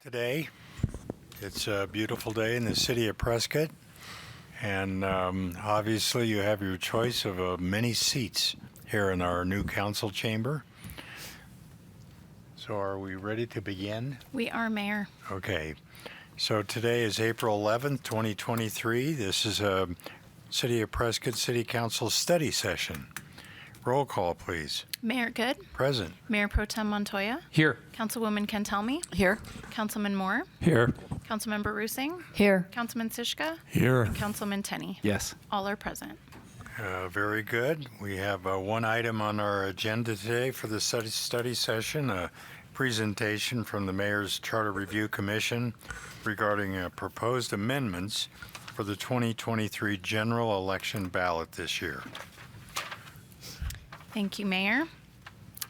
Today. It's a beautiful day in the city of Prescott, and obviously you have your choice of many seats here in our new council chamber. So are we ready to begin? We are, Mayor. Okay. So today is April 11th, 2023. This is a City of Prescott City Council study session. Roll call, please. Mayor Good. Present. Mayor Pro Tem Montoya. Here. Councilwoman Kentelme. Here. Councilman Moore. Here. Councilmember Rusing. Here. Councilman Sishka. Here. And Councilman Tenney. Yes. All are present. Very good. We have one item on our agenda today for the study session, a presentation from the Mayor's Charter Review Commission regarding proposed amendments for the 2023 general election ballot this year. Thank you, Mayor.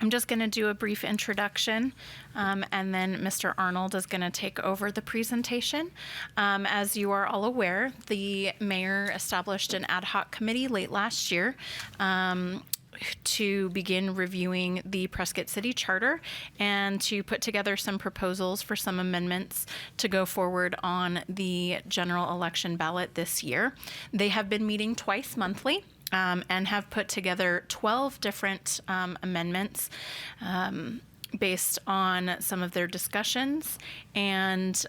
I'm just going to do a brief introduction, and then Mr. Arnold is going to take over the presentation. As you are all aware, the mayor established an ad hoc committee late last year to begin reviewing the Prescott City Charter and to put together some proposals for some amendments to go forward on the general election ballot this year. They have been meeting twice monthly. And have put together 12 different amendments based on some of their discussions. And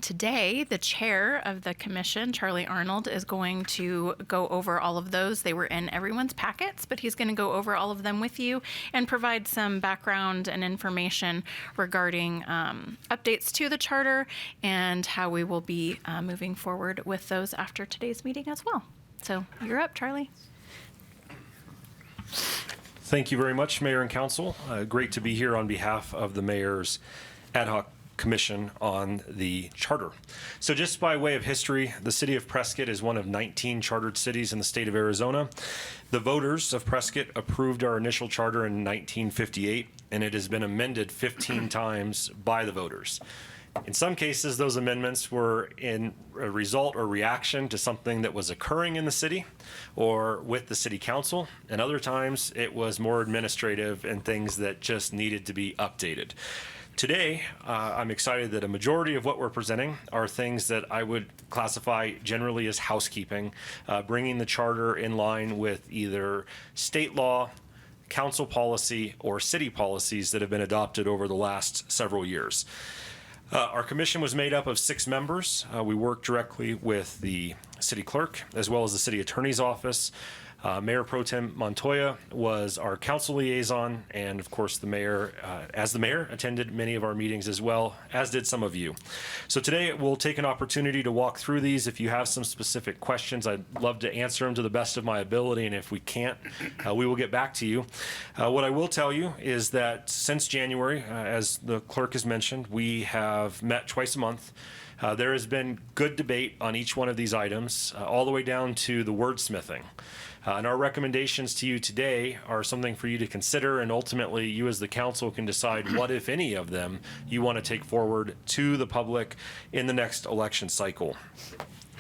today, the chair of the commission, Charlie Arnold, is going to go over all of those. They were in everyone's packets, but he's going to go over all of them with you and provide some background and information regarding updates to the charter and how we will be moving forward with those after today's meeting as well. So you're up, Charlie. Thank you very much, Mayor and Council. Great to be here on behalf of the Mayor's Ad Hoc Commission on the Charter. So just by way of history, the city of Prescott is one of 19 chartered cities in the state of Arizona. The voters of Prescott approved our initial charter in 1958, and it has been amended 15 times by the voters. In some cases, those amendments were in a result or reaction to something that was occurring in the city or with the city council. And other times, it was more administrative and things that just needed to be updated. Today, I'm excited that a majority of what we're presenting are things that I would classify generally as housekeeping, bringing the charter in line with either state law, council policy, or city policies that have been adopted over the last several years. Our commission was made up of 6 members. We worked directly with the city clerk as well as the city attorney's office. Mayor Pro Tem Montoya was our council liaison, and of course the mayor, as the mayor, attended many of our meetings as well, as did some of you. So today we'll take an opportunity to walk through these. If you have some specific questions, I'd love to answer them to the best of my ability, and if we can't, we will get back to you. What I will tell you is that since January, as the clerk has mentioned, we have met twice a month. There has been good debate on each one of these items, all the way down to the wordsmithing. And our recommendations to you today are something for you to consider, and ultimately you as the council can decide what, if any, of them you want to take forward to the public in the next election cycle.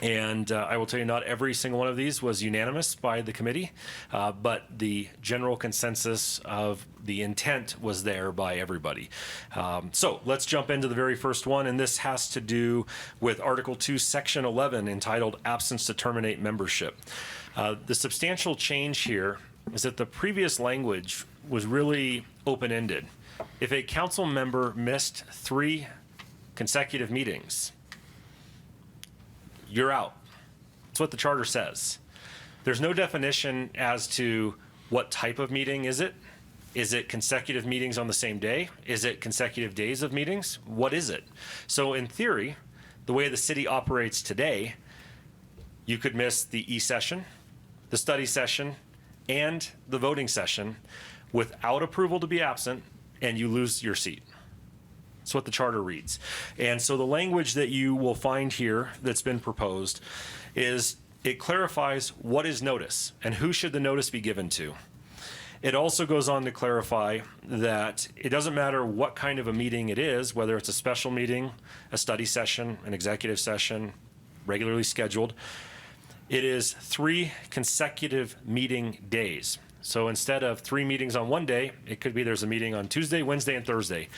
And I will tell you, not every single one of these was unanimous by the committee, but the general consensus of the intent was there by everybody. So let's jump into the very first one, and this has to do with Article 2, Section 11, entitled Absence to Terminate Membership. The substantial change here is that the previous language was really open-ended. If a council member missed 3 consecutive meetings, you're out. That's what the charter says. There's no definition as to what type of meeting is it. Is it consecutive meetings on the same day? Is it consecutive days of meetings? What is it? So in theory, the way the city operates today, you could miss the e-session, the study session, and the voting session without approval to be absent, and you lose your seat. That's what the charter reads. And so the language that you will find here that's been proposed is it clarifies what is notice and who should the notice be given to. It also goes on to clarify that it doesn't matter what kind of a meeting it is, whether it's a special meeting, a study session, an executive session, regularly scheduled. It is 3 consecutive meeting days. So instead of 3 meetings on one day, it could be there's a meeting on Tuesday, Wednesday, and Thursday.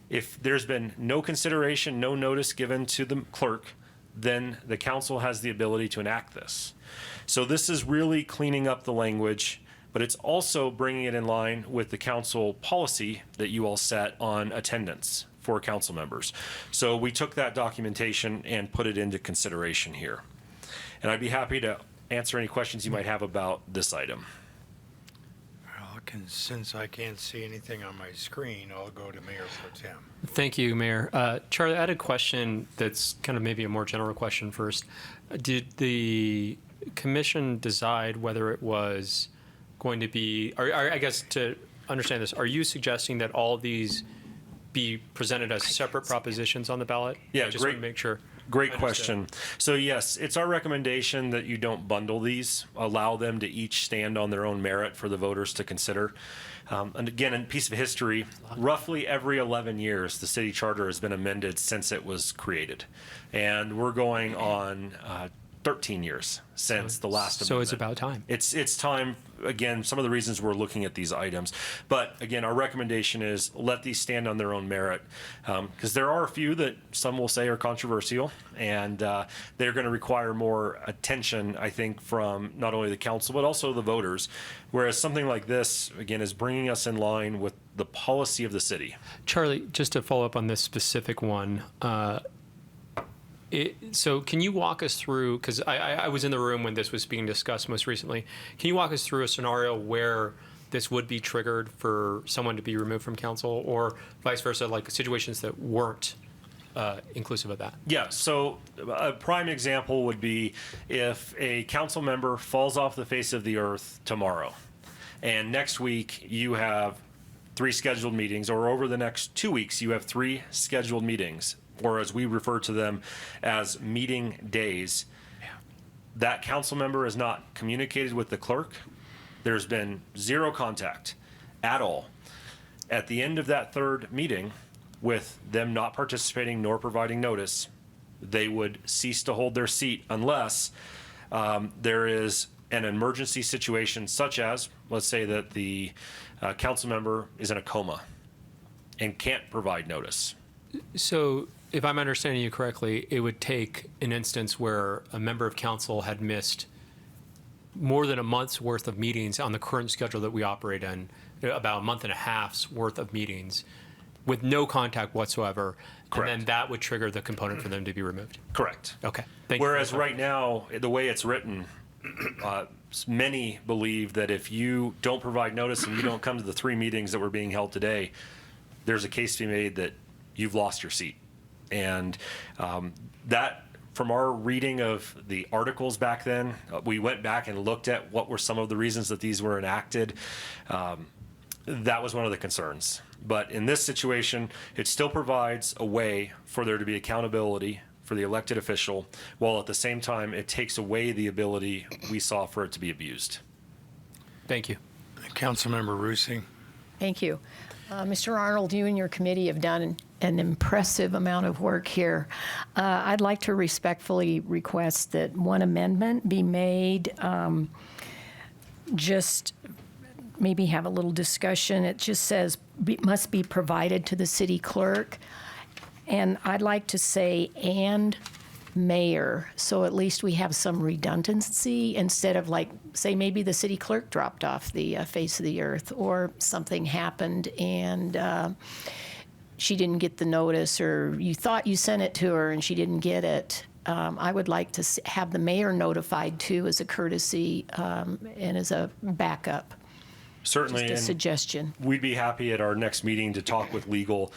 If there's been no consideration, no notice given to the clerk, then the council has the ability to enact this. So this is really cleaning up the language, but it's also bringing it in line with the council policy that you all set on attendance for council members. So we took that documentation and put it into consideration here. And I'd be happy to answer any questions you might have about this item. Well, since I can't see anything on my screen, I'll go to Mayor Pro Tem. Thank you, Mayor. Charlie, I had a question that's kind of maybe a more general question first. Did the commission decide whether it was going to be, or I guess to understand this, are you suggesting that all of these be presented as separate propositions on the ballot? Yeah, I just great. want to make sure. Great Understood. question. So yes, it's our recommendation that you don't bundle these, allow them to each stand on their own merit for the voters to consider. And again, a piece of history, roughly every 11 years, the city charter has been amended since it was created. And we're going on 13 years since the last amendment. So it's about time. It's time, again, some of the reasons we're looking at these items. But again, our recommendation is let these stand on their own merit, because there are a few that some will say are controversial, and they're going to require more attention, I think, from not only the council, but also the voters. Whereas something like this, again, is bringing us in line with the policy of the city. Charlie, just to follow up on this specific one, so can you walk us through, because I was in the room when this was being discussed most recently, can you walk us through a scenario where this would be triggered for someone to be removed from council, or vice versa, like situations that weren't inclusive of that? Yeah, so a prime example would be if a council member falls off the face of the earth tomorrow, and next week you have 3 scheduled meetings, or over the next 2 weeks you have 3 scheduled meetings, or as we refer to them as meeting days. That council member is not communicated with the clerk. There's been 0 contact at all. At the end of that 3rd meeting, with them not participating nor providing notice, they would cease to hold their seat unless there is an emergency situation, such as, let's say that the council member is in a coma and can't provide notice. So if I'm understanding you correctly, it would take an instance where a member of council had missed more than a month's worth of meetings on the current schedule that we operate in, about a month and a half's worth of meetings with no contact whatsoever. Correct. And then that would trigger the component for them to be removed. Correct. Okay. Thank you. Whereas right now, the way it's written, many believe that if you don't provide notice and you don't come to the 3 meetings that were being held today, there's a case to be made that you've lost your seat. And that, from our reading of the articles back then, we went back and looked at what were some of the reasons that these were enacted. That was one of the concerns. But in this situation, it still provides a way for there to be accountability for the elected official, while at the same time, it takes away the ability we saw for it to be abused. Thank you. Councilmember Rusi. Thank you. Mr. Arnold, you and your committee have done an impressive amount of work here. I'd like to respectfully request that one amendment be made, just maybe have a little discussion. It just says must be provided to the city clerk. And I'd like to say and mayor, so at least we have some redundancy instead of, like, say maybe the city clerk dropped off the face of the earth, or something happened and she didn't get the notice, or you thought you sent it to her and she didn't get it. I would like to have the mayor notified too, as a courtesy and as a backup. Certainly. Just a and suggestion. We'd be happy at our next meeting to talk with legal.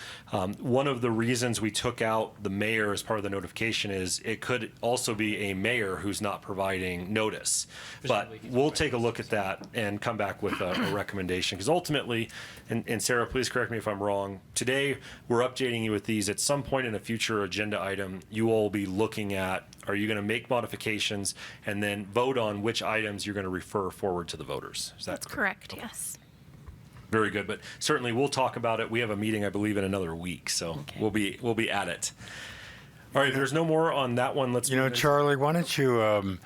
One of the reasons we took out the mayor as part of the notification is it could also be a mayor who's not providing notice. But we'll take a look at that and come back with a recommendation. Because ultimately, and Sarah, please correct me if I'm wrong, today we're updating you with these. At some point in a future agenda item, you will be looking at, are you going to make modifications and then vote on which items you're going to refer forward to the voters? Is that That's correct, yes. Very good, but certainly we'll talk about it. We have a meeting, I believe, in another week, so Okay. we'll be at it. All right, if there's no more on that one, let's. You know, move in. Charlie, why don't you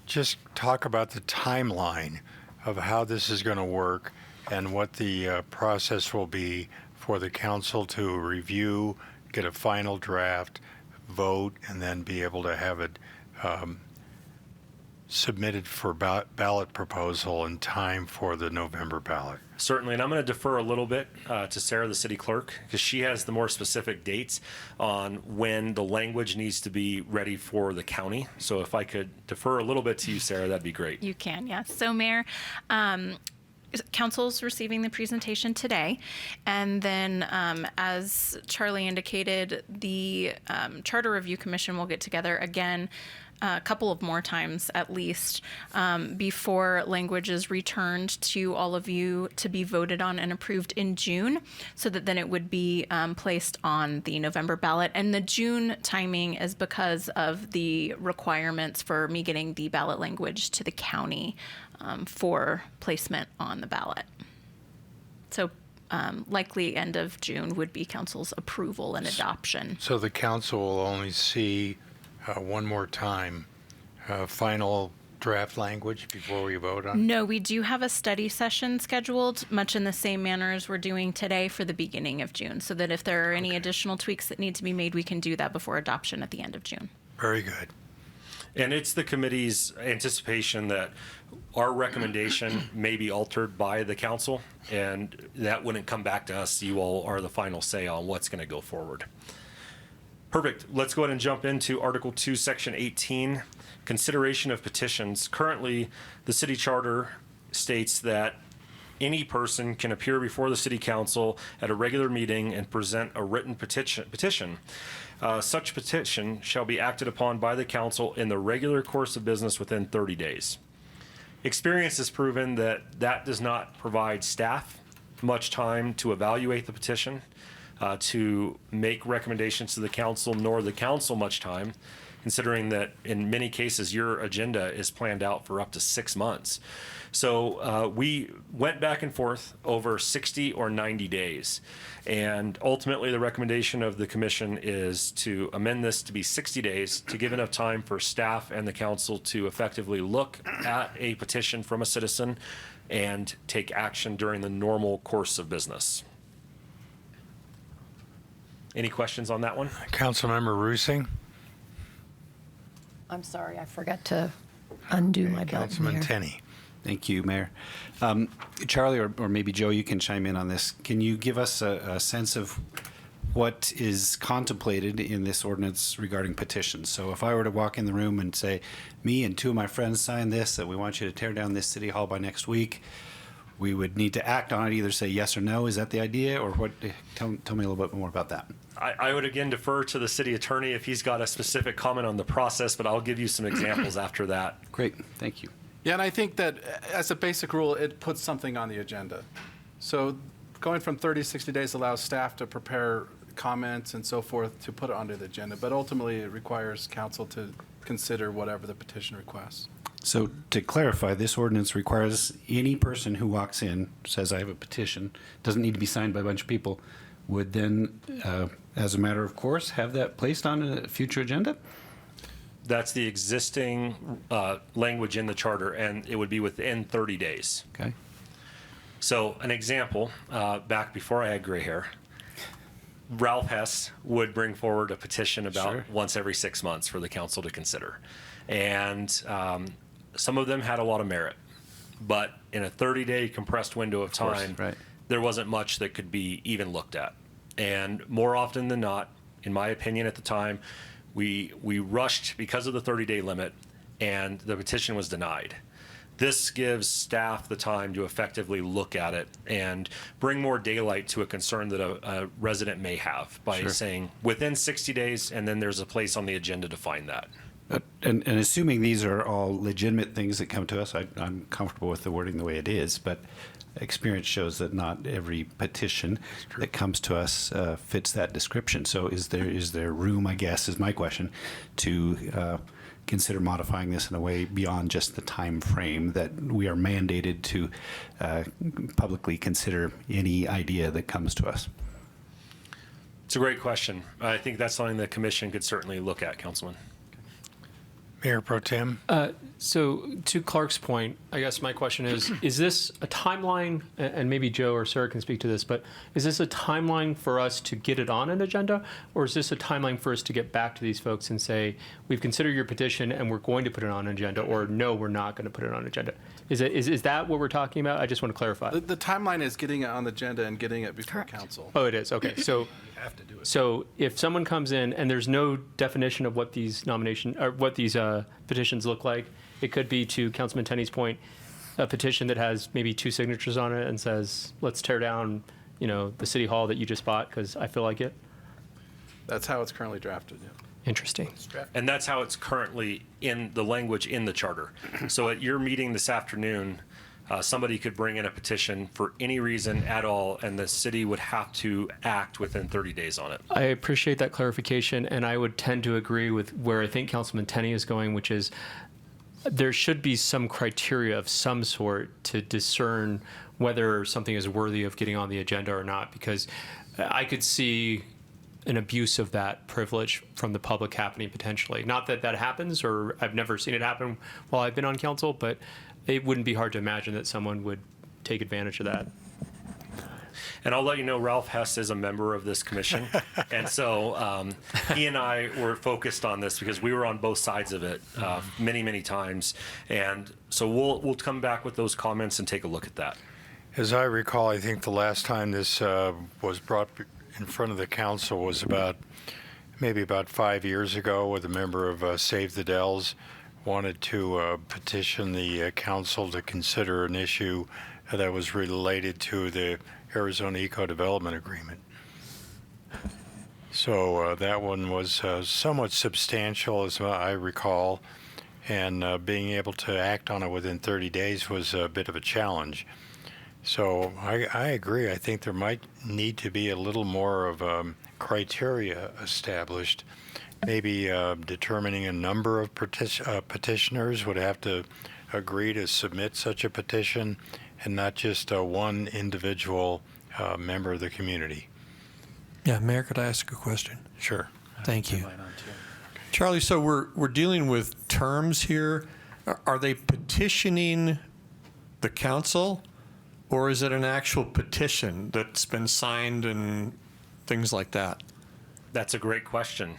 just talk about the timeline of how this is going to work and what the process will be for the council to review, get a final draft, vote, and then be able to have it submitted for ballot proposal in time for the November ballot. Certainly, and I'm going to defer a little bit to Sarah, the city clerk, because she has the more specific dates on when the language needs to be ready for the county. So if I could defer a little bit to you, Sarah, that'd be great. You can, yes. So, Mayor, Council's receiving the presentation today, and then as Charlie indicated, the Charter Review Commission will get together again a couple of more times at least before language is returned to all of you to be voted on and approved in June, so that then it would be placed on the November ballot. And the June timing is because of the requirements for me getting the ballot language to the county for placement on the ballot. So likely end of June would be council's approval and adoption. So the council will only see one more time final draft language before we vote on it? No, we do have a study session scheduled, much in the same manner as we're doing today, for the beginning of June, so that if there are any additional tweaks that need to be made, we can do that before adoption at the end of June. Very good. And it's the committee's anticipation that our recommendation may be altered by the council, and that wouldn't come back to us. You all are the final say on what's going to go forward. Perfect. Let's go ahead and jump into Article 2, Section 18, consideration of petitions. Currently, the city charter states that any person can appear before the city council at a regular meeting and present a written petition. Such petition shall be acted upon by the council in the regular course of business within 30 days. Experience has proven that that does not provide staff much time to evaluate the petition, to make recommendations to the council, nor the council much time, considering that in many cases your agenda is planned out for up to 6 months. So we went back and forth over 60 or 90 days. And ultimately the recommendation of the commission is to amend this to be 60 days to give enough time for staff and the council to effectively look at a petition from a citizen and take action during the normal course of business. Any questions on that one? Councilmember Roosing? I'm sorry, I forgot to undo my button Councilman there. Tenney? Thank you, Mayor. Charlie, or maybe Joe, you can chime in on this. Can you give us a sense of what is contemplated in this ordinance regarding petitions? So if I were to walk in the room and say, me and two of my friends signed this, that we want you to tear down this city hall by next week, we would need to act on it, either say yes or no. Is that the idea? Or what? Tell me a little bit more about that. I would again defer to the city attorney if he's got a specific comment on the process, but I'll give you some examples after that. Great, thank you. Yeah, and I think that as a basic rule, it puts something on the agenda. So going from 30 to 60 days allows staff to prepare comments and so forth to put it onto the agenda. But ultimately, it requires council to consider whatever the petition requests. So to clarify, this ordinance requires any person who walks in, says I have a petition, doesn't need to be signed by a bunch of people, would then, as a matter of course, have that placed on a future agenda? That's the existing language in the charter, and it would be within 30 days. Okay. So an example, back before I had gray hair, Ralph Hess would bring forward a petition about Sure. once every 6 months for the council to consider. And some of them had a lot of merit, but in a 30-day compressed window of course, time, right. there wasn't much that could be even looked at. And more often than not, in my opinion at the time, we rushed because of the 30-day limit, and the petition was denied. This gives staff the time to effectively look at it and bring more daylight to a concern that a resident may have by Sure. saying within 60 days, and then there's a place on the agenda to find that. And assuming these are all legitimate things that come to us, I'm comfortable with the wording the way it is, but experience shows that not every petition that comes to us fits that description. So is there room, I guess, is my question, to consider modifying this in a way beyond just the time frame that we are mandated to publicly consider any idea that comes to us? It's a great question. I think that's something the commission could certainly look at, Councilman. Mayor Pro Tem? So to Clark's point, I guess my question is this a timeline, and maybe Joe or Sarah can speak to this, but is this a timeline for us to get it on an agenda, or is this a timeline for us to get back to these folks and say, we've considered your petition and we're going to put it on an agenda, or no, we're not going to put it on an agenda? Is that what we're talking about? I just want to clarify. The timeline is getting it on the agenda and getting it before Correct. council. Oh, it is. Okay. So So if someone comes in and there's no definition of what these petitions look like, it could be, to Councilman Tenney's point, a petition that has maybe 2 signatures on it and says, let's tear down, the city hall that you just bought because I feel like it. That's how it's currently drafted, yeah. Interesting. And that's how it's currently in the language in the charter. So at your meeting this afternoon, somebody could bring in a petition for any reason at all, and the city would have to act within 30 days on it. I appreciate that clarification, and I would tend to agree with where I think Councilman Tenney is going, which is there should be some criteria of some sort to discern whether something is worthy of getting on the agenda or not, because I could see an abuse of that privilege from the public happening potentially. Not that that happens, or I've never seen it happen while I've been on council, but it wouldn't be hard to imagine that someone would take advantage of that. And I'll let you know, Ralph Hess is a member of this commission. And so he and I were focused on this because we were on both sides of it many, many times. And so we'll come back with those comments and take a look at that. As I recall, I think the last time this was brought in front of the council was maybe about 5 years ago, with a member of Save the Dells wanted to petition the council to consider an issue that was related to the Arizona Eco Development Agreement. So that one was somewhat substantial, as I recall, and being able to act on it within 30 days was a bit of a challenge. So I agree. I think there might need to be a little more of criteria established. Maybe determining a number of petitioners would have to agree to submit such a petition, and not just one individual member of the community. Yeah, Mayor, could I ask a question? Sure. Thank you. Charlie, so we're dealing with terms here. Are they petitioning the council, or is it an actual petition that's been signed and things like that? That's a great question.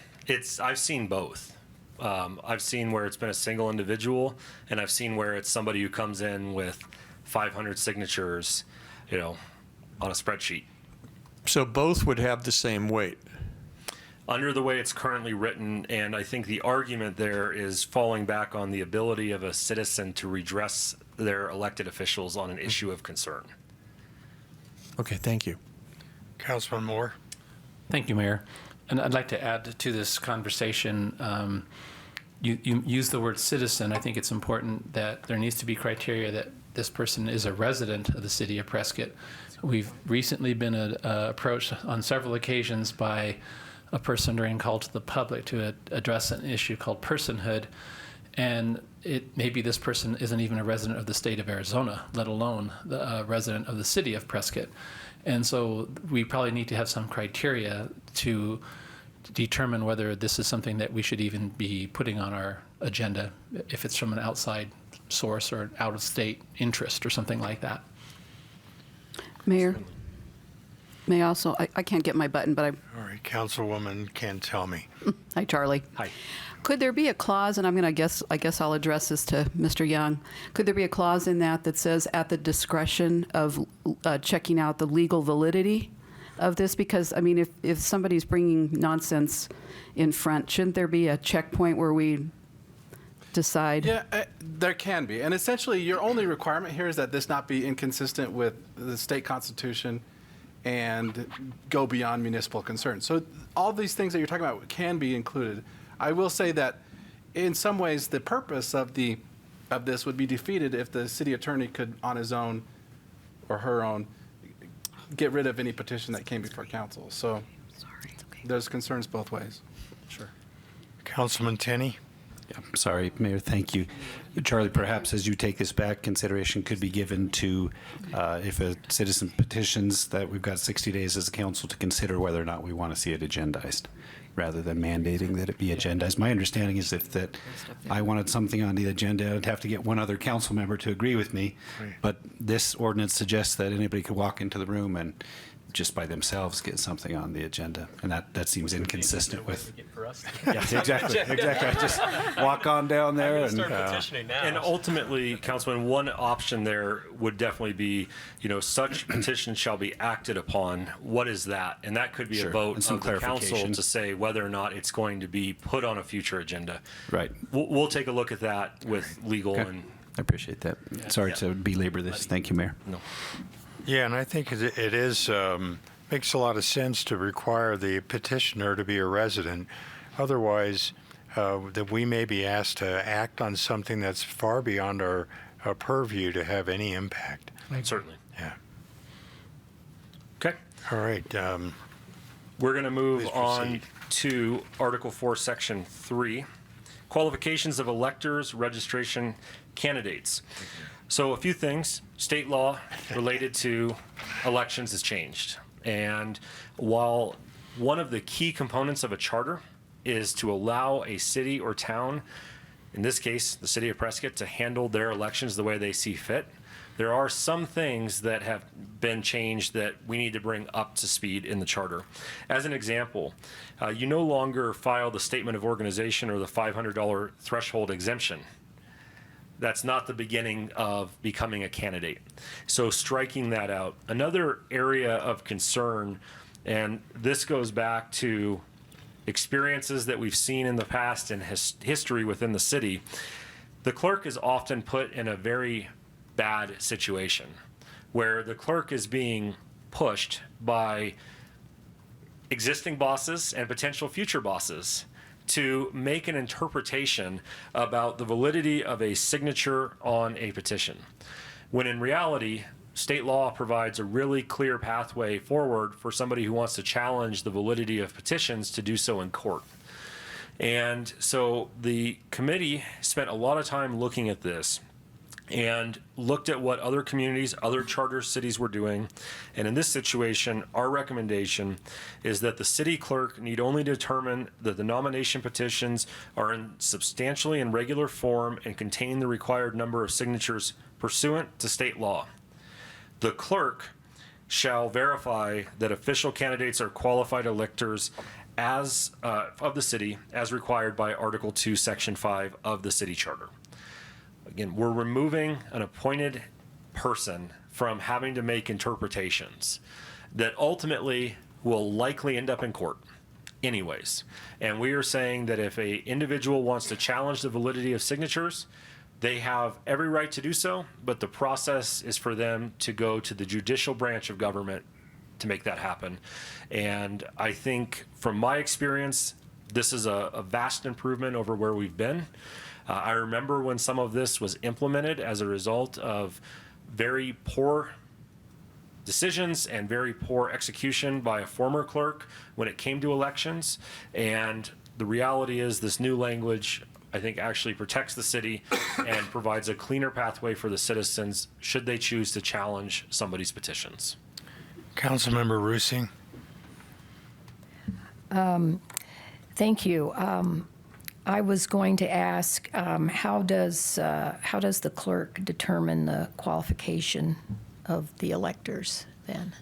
I've seen both. I've seen where it's been a single individual, and I've seen where it's somebody who comes in with 500 signatures, on a spreadsheet. So both would have the same weight. Under the way it's currently written, and I think the argument there is falling back on the ability of a citizen to redress their elected officials on an issue of concern. Okay, thank you. Councilman Moore? Thank you, Mayor. And I'd like to add to this conversation, you use the word citizen. I think it's important that there needs to be criteria that this person is a resident of the city of Prescott. We've recently been approached on several occasions by a person during call to the public to address an issue called personhood. And maybe this person isn't even a resident of the state of Arizona, let alone a resident of the city of Prescott. And so we probably need to have some criteria to determine whether this is something that we should even be putting on our agenda, if it's from an outside source or out-of-state interest or something like that. Mayor, may I also, I can't get my button, but All right, Councilwoman can tell me. hi, Charlie. Hi. Could there be a clause, and I guess I'll address this to Mr. Young. Could there be a clause in that says at the discretion of checking out the legal validity of this? Because, if somebody's bringing nonsense in front, shouldn't there be a checkpoint where we decide? Yeah, there can be. And essentially, your only requirement here is that this not be inconsistent with the state constitution and go beyond municipal concerns. So all these things that you're talking about can be included. I will say that in some ways, the purpose of this would be defeated if the city attorney could, on his own or her own, get rid of any petition that came before council. So there's concerns both ways. Sure. Councilman Tenney? Sorry, Mayor, thank you. Charlie, perhaps as you take this back, consideration could be given to, if a citizen petitions, that we've got 60 days as a council to consider whether or not we want to see it agendized. rather than mandating that it be agendized. My understanding is that I wanted something on the agenda, I'd have to get one other council member to agree with me. But this ordinance suggests that anybody could walk into the room and just by themselves get something on the agenda. And that seems inconsistent with. Yeah, exactly. I just walk on down there and. And ultimately, Councilman, one option there would definitely be, such petition shall be acted upon. What is that? And that could be Sure. a vote And some of the council clarification. to say whether or not it's going to be put on a future agenda. Right. We'll take a look at that with legal Okay. and. I appreciate that. Sorry to belabor this. Thank you, Mayor. No. Yeah, and I think it is, makes a lot of sense to require the petitioner to be a resident. Otherwise, that we may be asked to act on something that's far beyond our purview to have any impact. Certainly. Yeah. Okay. All right. We're going to move Please on proceed. to Article 4, Section 3, qualifications of electors, registration candidates. So a few things. State law related to elections has changed. And while one of the key components of a charter is to allow a city or town, in this case, the city of Prescott, to handle their elections the way they see fit, there are some things that have been changed that we need to bring up to speed in the charter. As an example, you no longer file the statement of organization or the $500 threshold exemption. That's not the beginning of becoming a candidate. So striking that out. Another area of concern, and this goes back to experiences that we've seen in the past and history within the city, the clerk is often put in a very bad situation where the clerk is being pushed by existing bosses and potential future bosses to make an interpretation about the validity of a signature on a petition, when in reality, state law provides a really clear pathway forward for somebody who wants to challenge the validity of petitions to do so in court. And so the committee spent a lot of time looking at this and looked at what other communities, other charter cities were doing. And in this situation, our recommendation is that the city clerk need only determine that the nomination petitions are in substantially in regular form and contain the required number of signatures pursuant to state law. The clerk shall verify that official candidates are qualified electors as of the city as required by Article 2, Section 5 of the city charter. Again, we're removing an appointed person from having to make interpretations that ultimately will likely end up in court anyways. And we are saying that if an individual wants to challenge the validity of signatures, they have every right to do so, but the process is for them to go to the judicial branch of government to make that happen. And I think from my experience, this is a vast improvement over where we've been. I remember when some of this was implemented as a result of very poor decisions and very poor execution by a former clerk when it came to elections. And the reality is this new language, I think, actually protects the city and provides a cleaner pathway for the citizens should they choose to challenge somebody's petitions. Councilmember Rusing. Thank you. I was going to ask, how does the clerk determine the qualification of the electors then?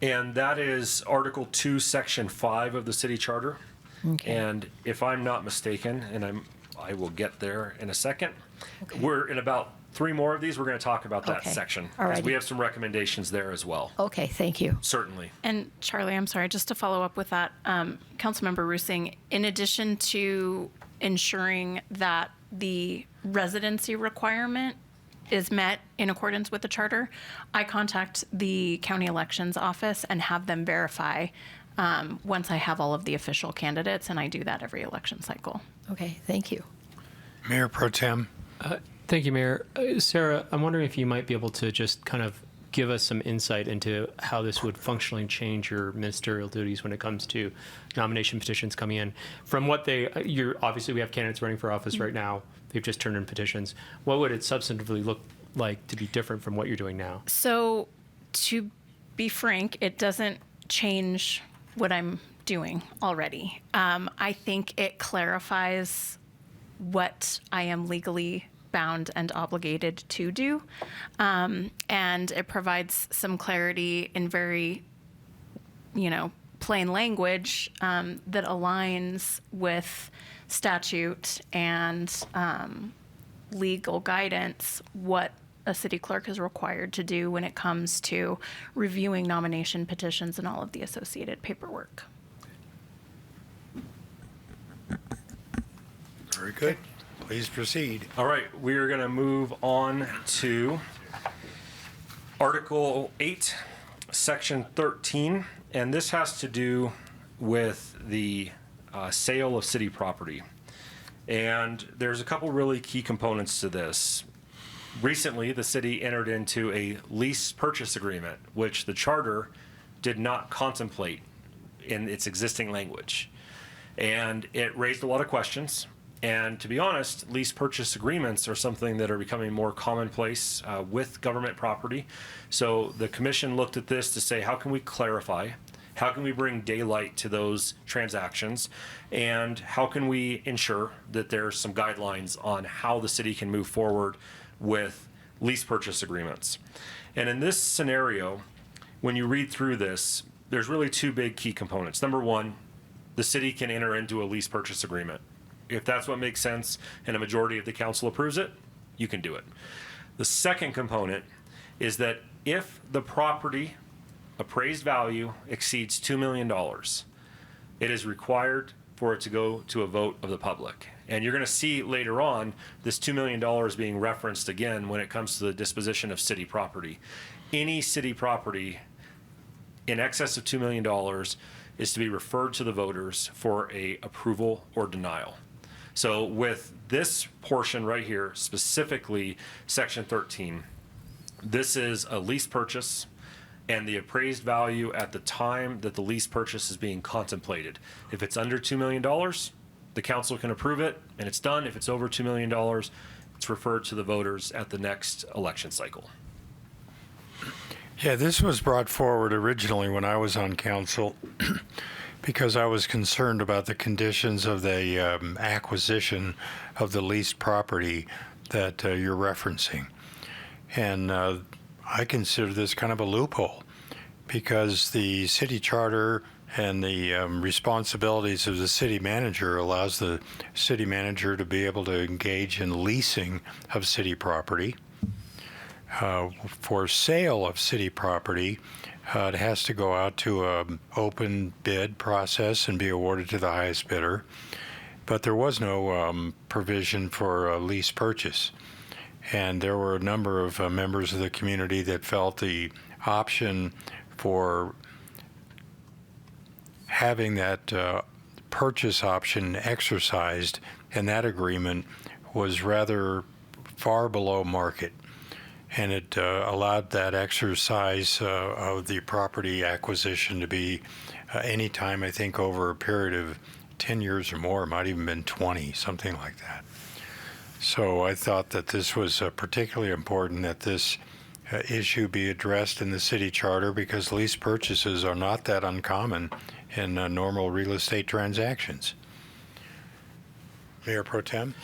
And that is Article 2, Section 5 of the city charter. Okay. And if I'm not mistaken, and I will get there in a second, we're in about 3 more of these, we're going to talk about that Okay. section. All Because we righty. have some recommendations there as well. Okay, thank you. Certainly. And Charlie, I'm sorry, just to follow up with that, Councilmember Rusing, in addition to ensuring that the residency requirement is met in accordance with the charter, I contact the county elections office and have them verify once I have all of the official candidates, and I do that every election cycle. Okay, thank you. Mayor Pro Tem. Thank you, Mayor. Sarah, I'm wondering if you might be able to just kind of give us some insight into how this would functionally change your ministerial duties when it comes to nomination petitions coming in. From what obviously we have candidates running for office right now. They've just turned in petitions. What would it substantively look like to be different from what you're doing now? So, to be frank, it doesn't change what I'm doing already. I think it clarifies what I am legally bound and obligated to do. And it provides some clarity in very, plain language that aligns with statute and legal guidance, what a city clerk is required to do when it comes to reviewing nomination petitions and all of the associated paperwork. Very good. Please proceed. All right, we are going to move on to Article 8, Section 13, and this has to do with the sale of city property. And there's a couple really key components to this. Recently, the city entered into a lease purchase agreement, which the charter did not contemplate in its existing language. And it raised a lot of questions. And to be honest, lease purchase agreements are something that are becoming more commonplace with government property. So the commission looked at this to say, how can we clarify? How can we bring daylight to those transactions? And how can we ensure that there's some guidelines on how the city can move forward with lease purchase agreements? And in this scenario, when you read through this, there's really two big key components. Number one, the city can enter into a lease purchase agreement. If that's what makes sense and a majority of the council approves it, you can do it. The second component is that if the property appraised value exceeds $2 million, it is required for it to go to a vote of the public. And you're going to see later on this $2 million being referenced again when it comes to the disposition of city property. Any city property in excess of $2 million is to be referred to the voters for a approval or denial. So with this portion right here, specifically Section 13, this is a lease purchase and the appraised value at the time that the lease purchase is being contemplated. If it's under $2 million, the council can approve it and it's done. If it's over $2 million, it's referred to the voters at the next election cycle. Yeah, this was brought forward originally when I was on council because I was concerned about the conditions of the acquisition of the leased property that you're referencing. And I consider this kind of a loophole because the city charter and the responsibilities of the city manager allows the city manager to be able to engage in leasing of city property. For sale of city property, it has to go out to an open bid process and be awarded to the highest bidder. But there was no provision for a lease purchase. And there were a number of members of the community that felt the option for having that purchase option exercised in that agreement was rather far below market. And it allowed that exercise of the property acquisition to be any time, I think, over a period of 10 years or more. It might even been 20, something like that. So I thought that this was particularly important that this issue be addressed in the city charter because lease purchases are not that uncommon in normal real estate transactions. Mayor Pro Tem?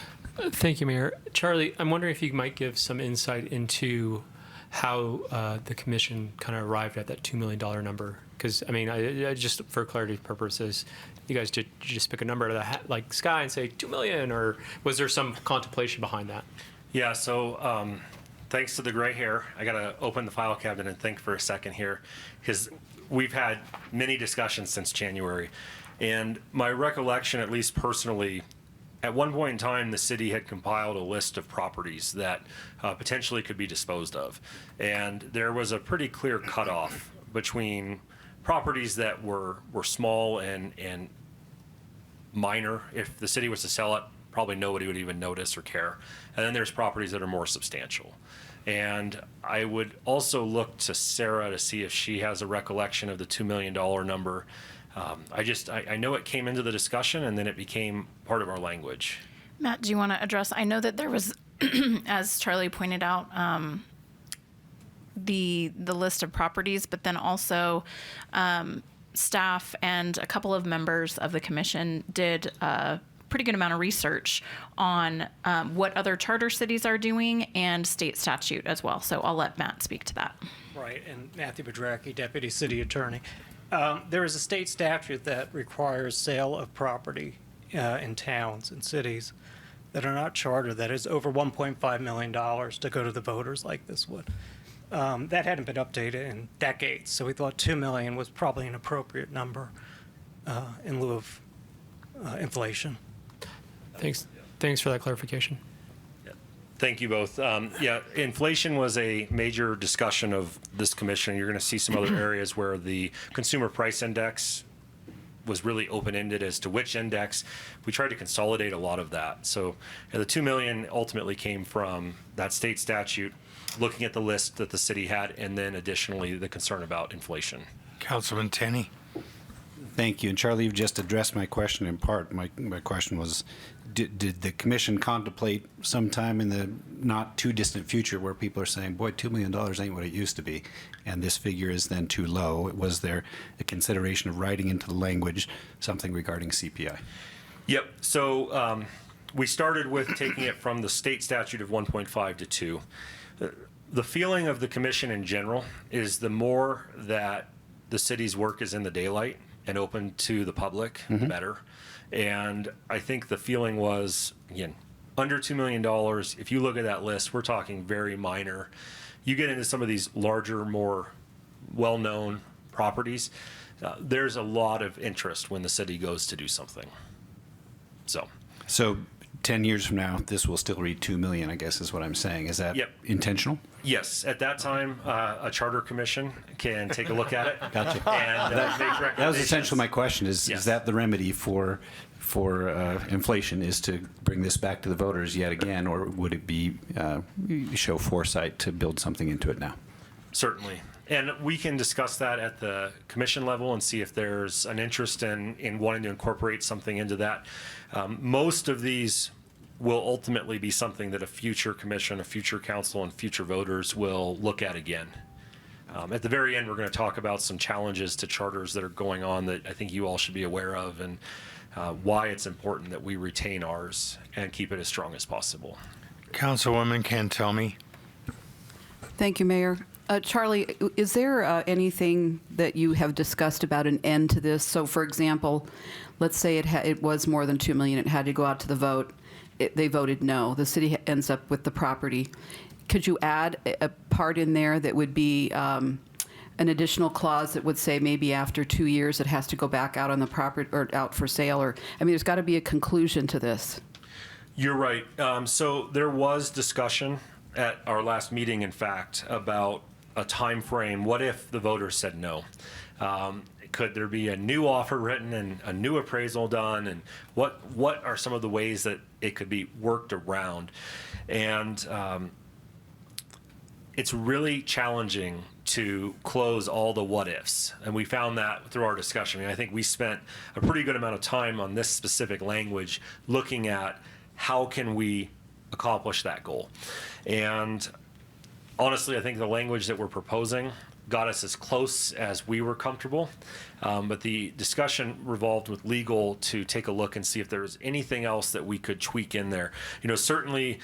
Thank you, Mayor. Charlie, I'm wondering if you might give some insight into how the commission kind of arrived at that $2 million number. Because, I mean, I just for clarity purposes, you guys did you just pick a number out of the hat, like sky and say 2 million, or was there some contemplation behind that? Yeah, so thanks to the gray hair, I got to open the file cabinet and think for a second here because we've had many discussions since January. And my recollection, at least personally, at one point in time, the city had compiled a list of properties that potentially could be disposed of. And there was a pretty clear cutoff between properties that were small and minor. If the city was to sell it, probably nobody would even notice or care. And then there's properties that are more substantial. And I would also look to Sarah to see if she has a recollection of the $2 million number. I know it came into the discussion and then it became part of our language. Matt, do you want to address? I know that there was, as Charlie pointed out, the list of properties, but then also staff and a couple of members of the commission did a pretty good amount of research on what other charter cities are doing and state statute as well. So I'll let Matt speak to that. Right, and Matthew Bedracki, Deputy City Attorney. There is a state statute that requires sale of property in towns and cities that are not charter that is over $1.5 million to go to the voters like this would. That hadn't been updated in decades, so we thought 2 million was probably an appropriate number in lieu of inflation. Thanks for that clarification. Thank you both. Yeah, inflation was a major discussion of this commission. You're going to see some other areas where the consumer price index was really open-ended as to which index. We tried to consolidate a lot of that. So the 2 million ultimately came from that state statute, looking at the list that the city had, and then additionally the concern about inflation. Councilman Tenney. Thank you. And Charlie, you've just addressed my question in part. My question was, did the commission contemplate sometime in the not too distant future where people are saying, boy, $2 million ain't what it used to be, and this figure is then too low? Was there a consideration of writing into the language something regarding CPI? Yep. So we started with taking it from the state statute of 1.5 to 2. The feeling of the commission in general is the more that the city's work is in the daylight and open to the public, the better. And I think the feeling was, again, under $2 million, if you look at that list, we're talking very minor. You get into some of these larger, more well-known properties, there's a lot of interest when the city goes to do something. So 10 years from now, this will still read 2 million, I guess is what I'm saying. Is that intentional? Yes, at that time, a charter commission can take a look at it. Gotcha. And make recommendations. That was essentially my question, Yes. is that the remedy for inflation, is to bring this back to the voters yet again, or would it be show foresight to build something into it now? Certainly. And we can discuss that at the commission level and see if there's an interest in wanting to incorporate something into that. Most of these will ultimately be something that a future commission, a future council, and future voters will look at again. At the very end, we're going to talk about some challenges to charters that are going on that I think you all should be aware of, and why it's important that we retain ours and keep it as strong as possible. Councilwoman Cantelmi. Thank you, Mayor. Charlie, is there anything that you have discussed about an end to this? So, for example, let's say it was more than 2 million. It had to go out to the vote. They voted no. The city ends up with the property. Could you add a part in there that would be an additional clause that would say maybe after 2 years it has to go back out on the property or out for sale? Or, I mean, there's got to be a conclusion to this. You're right. So there was discussion at our last meeting, in fact, about a time frame. What if the voters said no? Could there be a new offer written and a new appraisal done? And what are some of the ways that it could be worked around? And it's really challenging to close all the what ifs. And we found that through our discussion. I mean, I think we spent a pretty good amount of time on this specific language looking at how can we accomplish that goal. And honestly, I think the language that we're proposing got us as close as we were comfortable. But the discussion revolved with legal to take a look and see if there was anything else that we could tweak in there. You know, certainly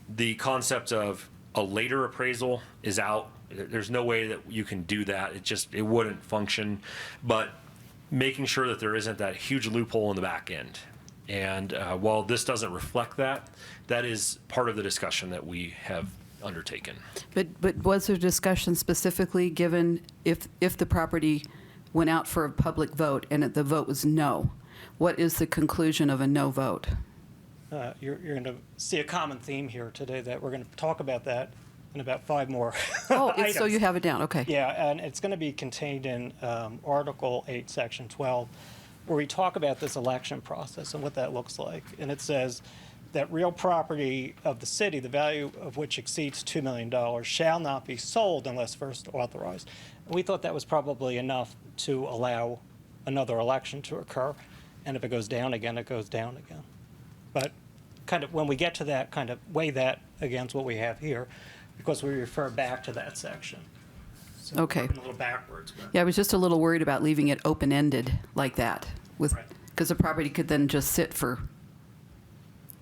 the concept of a later appraisal is out. There's no way that you can do that. It wouldn't function. But making sure that there isn't that huge loophole in the back end. And while this doesn't reflect that, that is part of the discussion that we have undertaken. But was there discussion specifically given if the property went out for a public vote and the vote was no? What is the conclusion of a no vote? You're going to see a common theme here today that we're going to talk about that in about 5 more Oh, items. so you have it down, okay. Yeah, and it's going to be contained in Article 8, Section 12, where we talk about this election process and what that looks like. And it says that real property of the city, the value of which exceeds $2 million, shall not be sold unless first authorized. And we thought that was probably enough to allow another election to occur. And if it goes down again, it goes down again. But kind of when we get to that, kind of weigh that against what we have here, because we refer back to that section. So Okay. working a little backwards. But Yeah, I was just a little worried about leaving it open-ended like that, with, Right. because the property could then just sit for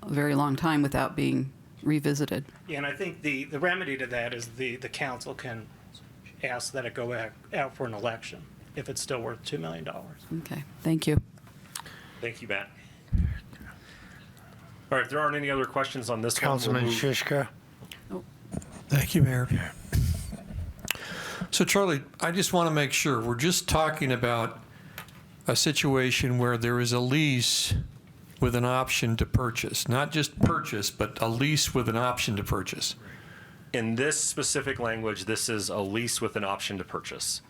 a very long time without being revisited. Yeah, and I think the remedy to that is the council can ask that it go out for an election if it's still worth $2 million. Okay, thank you. Thank you, Matt. All right, if there aren't any other questions on this one, we'll Councilman move- Shishka? Thank you, Mayor. So Charlie, I just want to make sure, we're just talking about a situation where there is a lease with an option to purchase, not just purchase, but a lease with an option to purchase. In this specific language, this is a lease with an option to purchase.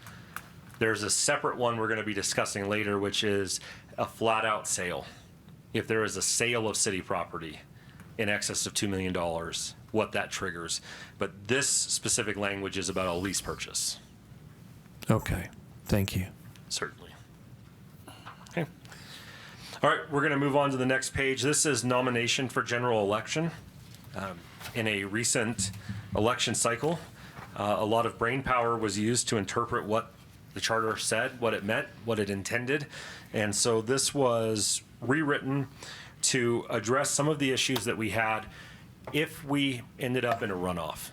There's a separate one we're going to be discussing later, which is a flat-out sale. If there is a sale of city property in excess of $2 million, what that triggers. But this specific language is about a lease purchase, Okay, thank you. certainly. Okay. All right, we're going to move on to the next page. This is nomination for general election. In a recent election cycle, a lot of brain power was used to interpret what the charter said, what it meant, what it intended. And so this was rewritten to address some of the issues that we had if we ended up in a runoff.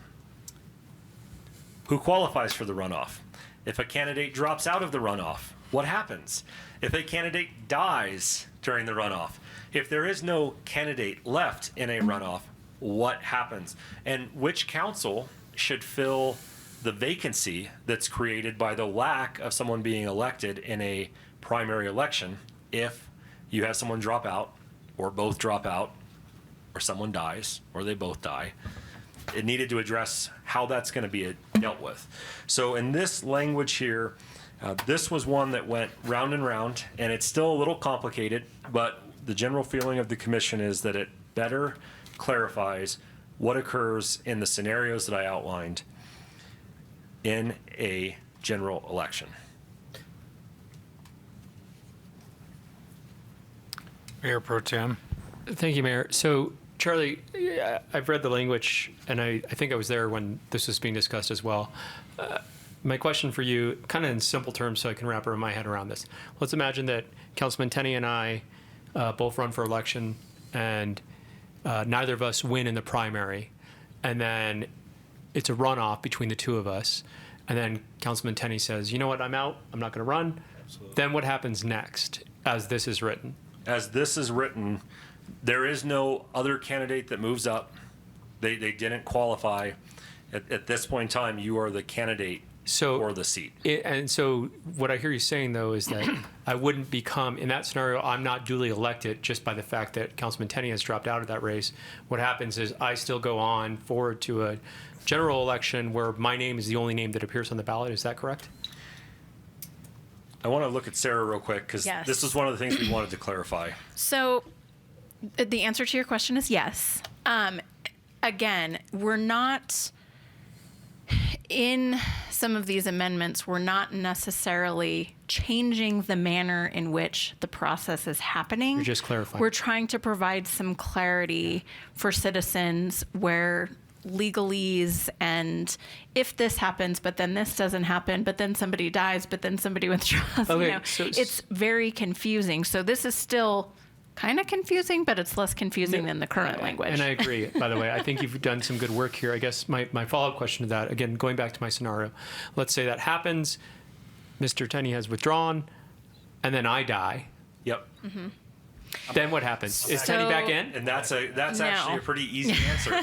Who qualifies for the runoff? If a candidate drops out of the runoff, what happens? If a candidate dies during the runoff, if there is no candidate left in a runoff, what happens? And which council should fill the vacancy that's created by the lack of someone being elected in a primary election if you have someone drop out, or both drop out, or someone dies, or they both die? It needed to address how that's going to be dealt with. So in this language here, this was one that went round and round, and it's still a little complicated, but the general feeling of the commission is that it better clarifies what occurs in the scenarios that I outlined in a general election. Mayor Pro Tem? Thank you, Mayor. So, Charlie, I've read the language, and I think I was there when this was being discussed as well. My question for you, kind of in simple terms so I can wrap my head around this. Let's imagine that Councilman Tenney and I both run for election, and neither of us win in the primary, and then it's a runoff between the two of us, and then Councilman Tenney says, you know what, I'm out, I'm not going to run. Then what happens next as this is written? As this is written, there is no other candidate that moves up. They didn't qualify. At this point in time, you are the candidate for the seat. And so what I hear you saying, though, is that I wouldn't become, in that scenario, I'm not duly elected just by the fact that Councilman Tenney has dropped out of that race. What happens is I still go on forward to a general election where my name is the only name that appears on the ballot. Is that correct? I want to look at Sarah real quick because Yes. this is one of the things we wanted to clarify. So the answer to your question is yes. Again, we're not, in some of these amendments, we're not necessarily changing the manner in which the process is happening. You're just clarifying. We're trying to provide some clarity for citizens where legalese and if this happens, but then this doesn't happen, but then somebody dies, but then somebody withdraws. Okay, You know, so- it's very confusing. So this is still kind of confusing, but it's less confusing than the current language. And I agree, by the way. I think you've done some good work here. I guess my follow-up question to that, again, going back to my scenario, let's say that happens, Mr. Tenney has withdrawn, and then I die. Yep. Then what happens? Is So- Tenney back in? And that's No. actually a pretty easy answer.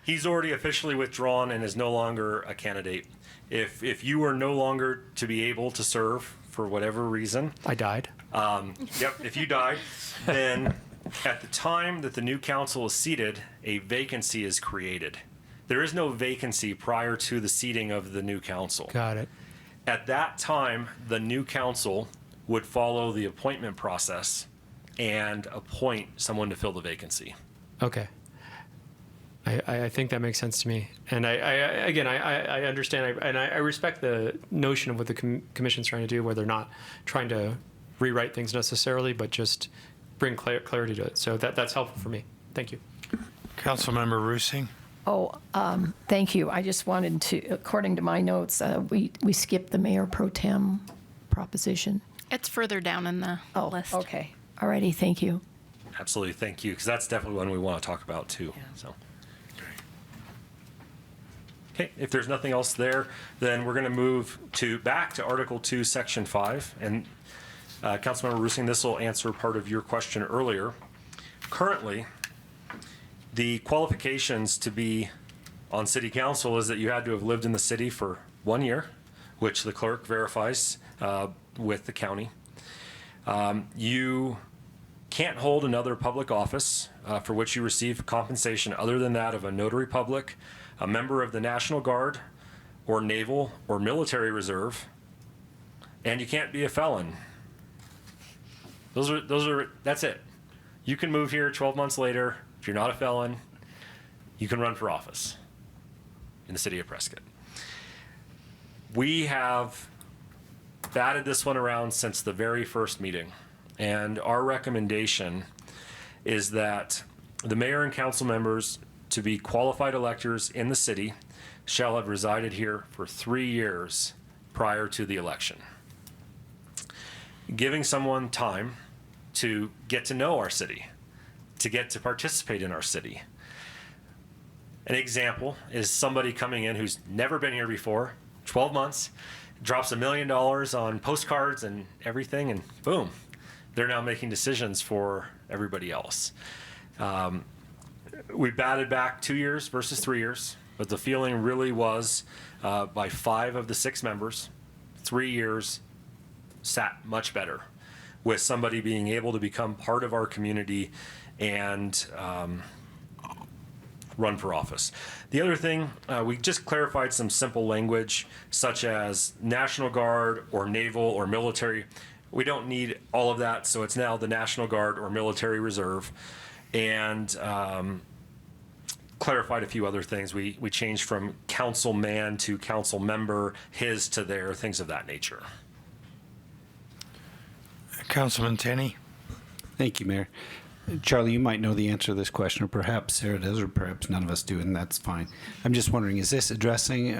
He's already officially withdrawn and is no longer a candidate. If you are no longer to be able to serve for whatever reason, I died. if you died, then at the time that the new council is seated, a vacancy is created. There is no vacancy prior to the seating of the new council. Got it. At that time, the new council would follow the appointment process and appoint someone to fill the vacancy. Okay. I think that makes sense to me. And I understand, and I respect the notion of what the commission's trying to do, where they're not trying to rewrite things necessarily, but just bring clarity to it. So that's helpful for me. Thank you. Councilmember Roosing? Thank you. I just wanted to, according to my notes, we skipped the mayor pro tem proposition. It's further down in the list. Okay. All righty, thank you. Absolutely, thank you, because that's definitely one we want to talk about too. So, okay, if there's nothing else there, then we're going to move back to Article 2, Section 5, and Councilmember Rusing, this will answer part of your question earlier. Currently, the qualifications to be on City Council is that you had to have lived in the city for 1 year, which the clerk verifies with the county. You can't hold another public office for which you receive compensation other than that of a notary public, a member of the National Guard, or Naval or Military Reserve, and you can't be a felon. That's it. You can move here 12 months later. If you're not a felon, you can run for office in the city of Prescott. We have batted this one around since the very first meeting, and our recommendation is that the mayor and council members to be qualified electors in the city shall have resided here for 3 years prior to the election. Giving someone time to get to know our city, to get to participate in our city. An example is somebody coming in who's never been here before, 12 months, drops $1 million on postcards and everything, and boom, they're now making decisions for everybody else. We batted back 2 years versus 3 years, but the feeling really was by 5 of the 6 members, 3 years sat much better with somebody being able to become part of our community and run for office. The other thing, we just clarified some simple language such as National Guard or Naval or Military. We don't need all of that, so it's now the National Guard or Military Reserve. And clarified a few other things. We changed from councilman to council member, his to their, things of that nature. Councilman Tenney? Thank you, Mayor. Charlie, you might know the answer to this question, or perhaps Sarah does, or perhaps none of us do, and that's fine. I'm just wondering, is this addressing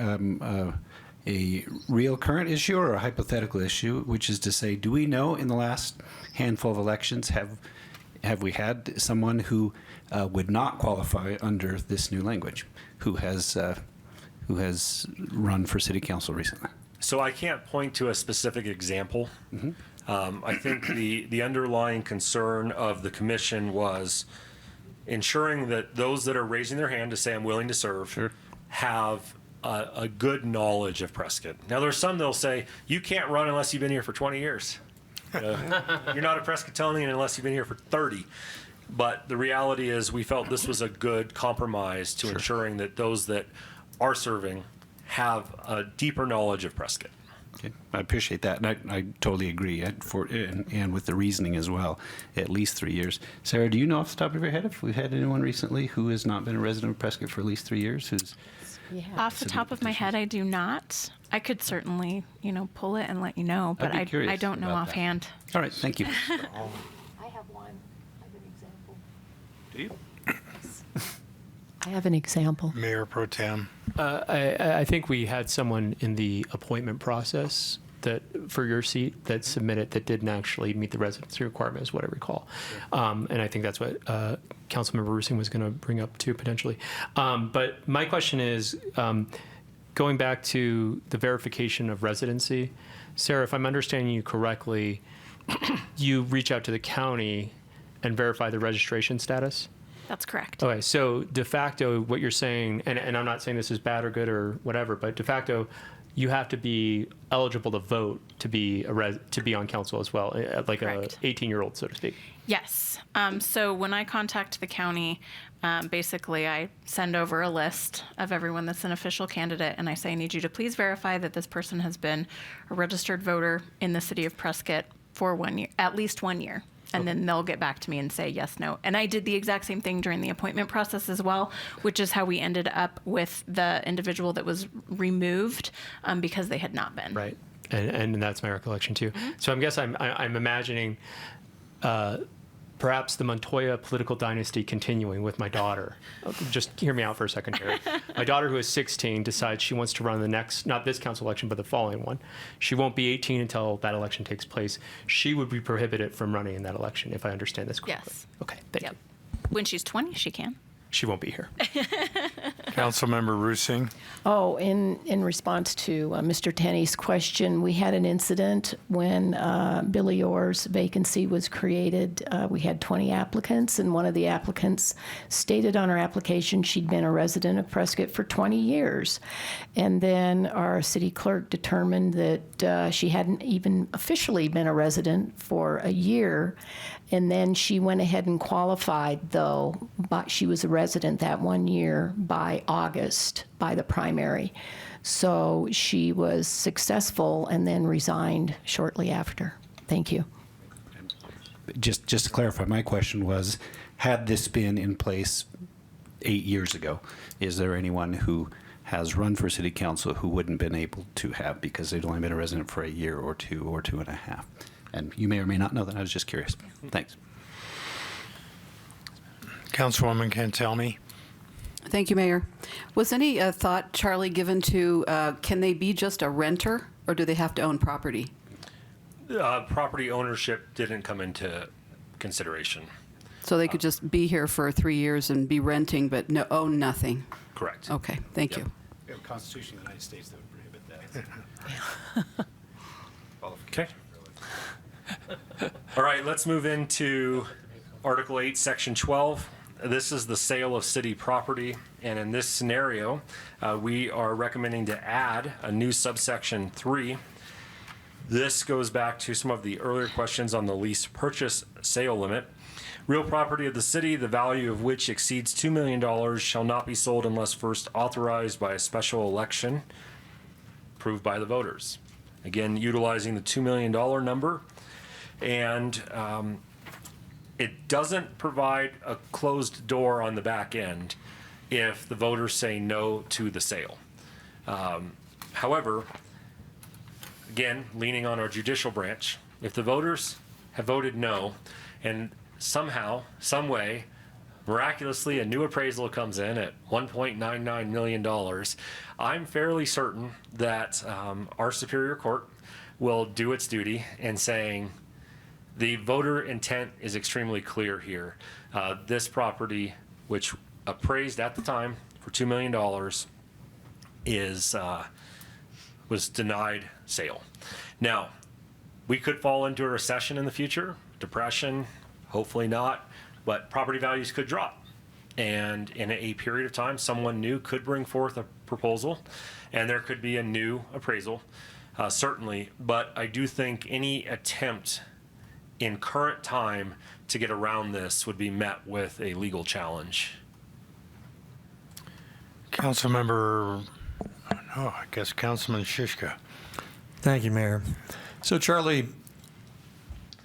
a real current issue or a hypothetical issue, which is to say, do we know in the last handful of elections, have we had someone who would not qualify under this new language, who has run for city council recently? So I can't point to a specific example. Mm-hmm. I think the underlying concern of the commission was ensuring that those that are raising their hand to say I'm willing to serve have a good knowledge of Prescott. Now there's some that'll say you can't run unless you've been here for 20 years. You're not a Prescottonian unless you've been here for 30. But the reality is we felt this was a good compromise to ensuring that those that are serving have a deeper knowledge of Prescott. Okay. I appreciate that, and I totally agree, and with the reasoning as well, at least 3 years. Sarah, do you know off the top of your head if we've had anyone recently who has not been a resident of Prescott for at least 3 years? Off the top of my head, I do not. I could certainly, pull it and let you know, but I don't know offhand. All right, thank you. I have one. I have an example. Do you? I have an example. Mayor Pro Tem? I think we had someone in the appointment process that for your seat that submitted that didn't actually meet the residency requirement, is what I recall. And I think that's what Councilmember Rusing was going to bring up too, potentially. But my question is, going back to the verification of residency, Sarah, if I'm understanding you correctly, you reach out to the county and verify the registration status? That's correct. Okay, so de facto, what you're saying, and I'm not saying this is bad or good or whatever, but de facto, you have to be eligible to vote to be on council as well, like Correct. a 18-year-old, so to speak. Yes. So when I contact the county, basically I send over a list of everyone that's an official candidate, and I say, I need you to please verify that this person has been a registered voter in the city of Prescott for 1 year, at least 1 year. And then they'll get back to me and say yes, no. And I did the exact same thing during the appointment process as well, which is how we ended up with the individual that was removed because they had not been. Right. And that's my recollection too. Mm-hmm. So I guess I'm imagining perhaps the Montoya political dynasty continuing with my daughter. Just hear me out for a second, Terry. My daughter, who is 16, decides she wants to run the next, not this council election, but the following one. She won't be 18 until that election takes place. She would be prohibited from running in that election, if I understand this correctly. Yes. Okay, thank Yep. you. When she's 20, she can. She won't be here. Councilmember Rusing. Oh, in response to Mr. Tenney's question, we had an incident when Billy Orr's vacancy was created. We had 20 applicants, and one of the applicants stated on her application she'd been a resident of Prescott for 20 years. And then our city clerk determined that she hadn't even officially been a resident for a year. And then she went ahead and qualified, though, but she was a resident that 1 year by August, by the primary. So she was successful and then resigned shortly after. Thank you. Just to clarify, my question was, had this been in place 8 years ago, is there anyone who has run for city council who wouldn't been able to have because they'd only been a resident for a year or 2.5? And you may or may not know that. I was just curious. Thanks. Councilwoman Cantelmi. Thank you, Mayor. Was any thought, Charlie, given to can they be just a renter, or do they have to own property? Property ownership didn't come into consideration. So they could just be here for 3 years and be renting, but own nothing? Correct. Okay, thank Yep. you. We have a Constitution of the United States that would prohibit that. Okay. All right, let's move into Article 8, Section 12. This is the sale of city property, and in this scenario, we are recommending to add a new subsection 3. This goes back to some of the earlier questions on the lease purchase sale limit. Real property of the city, the value of which exceeds $2 million, shall not be sold unless first authorized by a special election approved by the voters. Again, utilizing the $2 million number. And it doesn't provide a closed door on the back end if the voters say no to the sale. However, again, leaning on our judicial branch, if the voters have voted no, and somehow, some way, miraculously, a new appraisal comes in at $1.99 million, I'm fairly certain that our Superior Court will do its duty in saying the voter intent is extremely clear here. This property, which appraised at the time for $2 million, was denied sale. Now, we could fall into a recession in the future, depression, hopefully not, but property values could drop. And in a period of time, someone new could bring forth a proposal, and there could be a new appraisal, certainly. But I do think any attempt in current time to get around this would be met with a legal challenge. Councilmember, I guess Councilman Shishka. Thank you, Mayor. So, Charlie,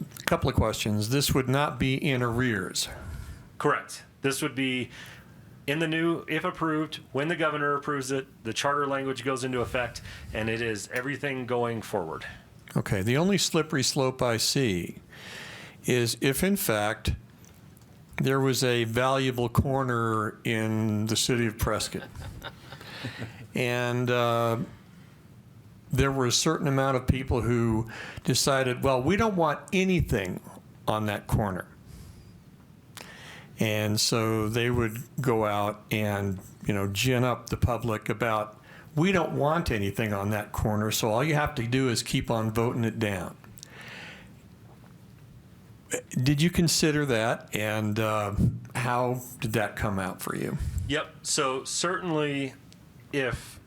a couple of questions. This would not be in arrears. Correct. This would be in the new, if approved, when the governor approves it, the charter language goes into effect, and it is everything going forward. Okay, the only slippery slope I see is if, in fact, there was a valuable corner in the city of Prescott, and there were a certain amount of people who decided, well, we don't want anything on that corner. And so they would go out and, gin up the public about, we don't want anything on that corner, so all you have to do is keep on voting it down. Did you consider that, and how did that come out for you? Yep. So certainly, if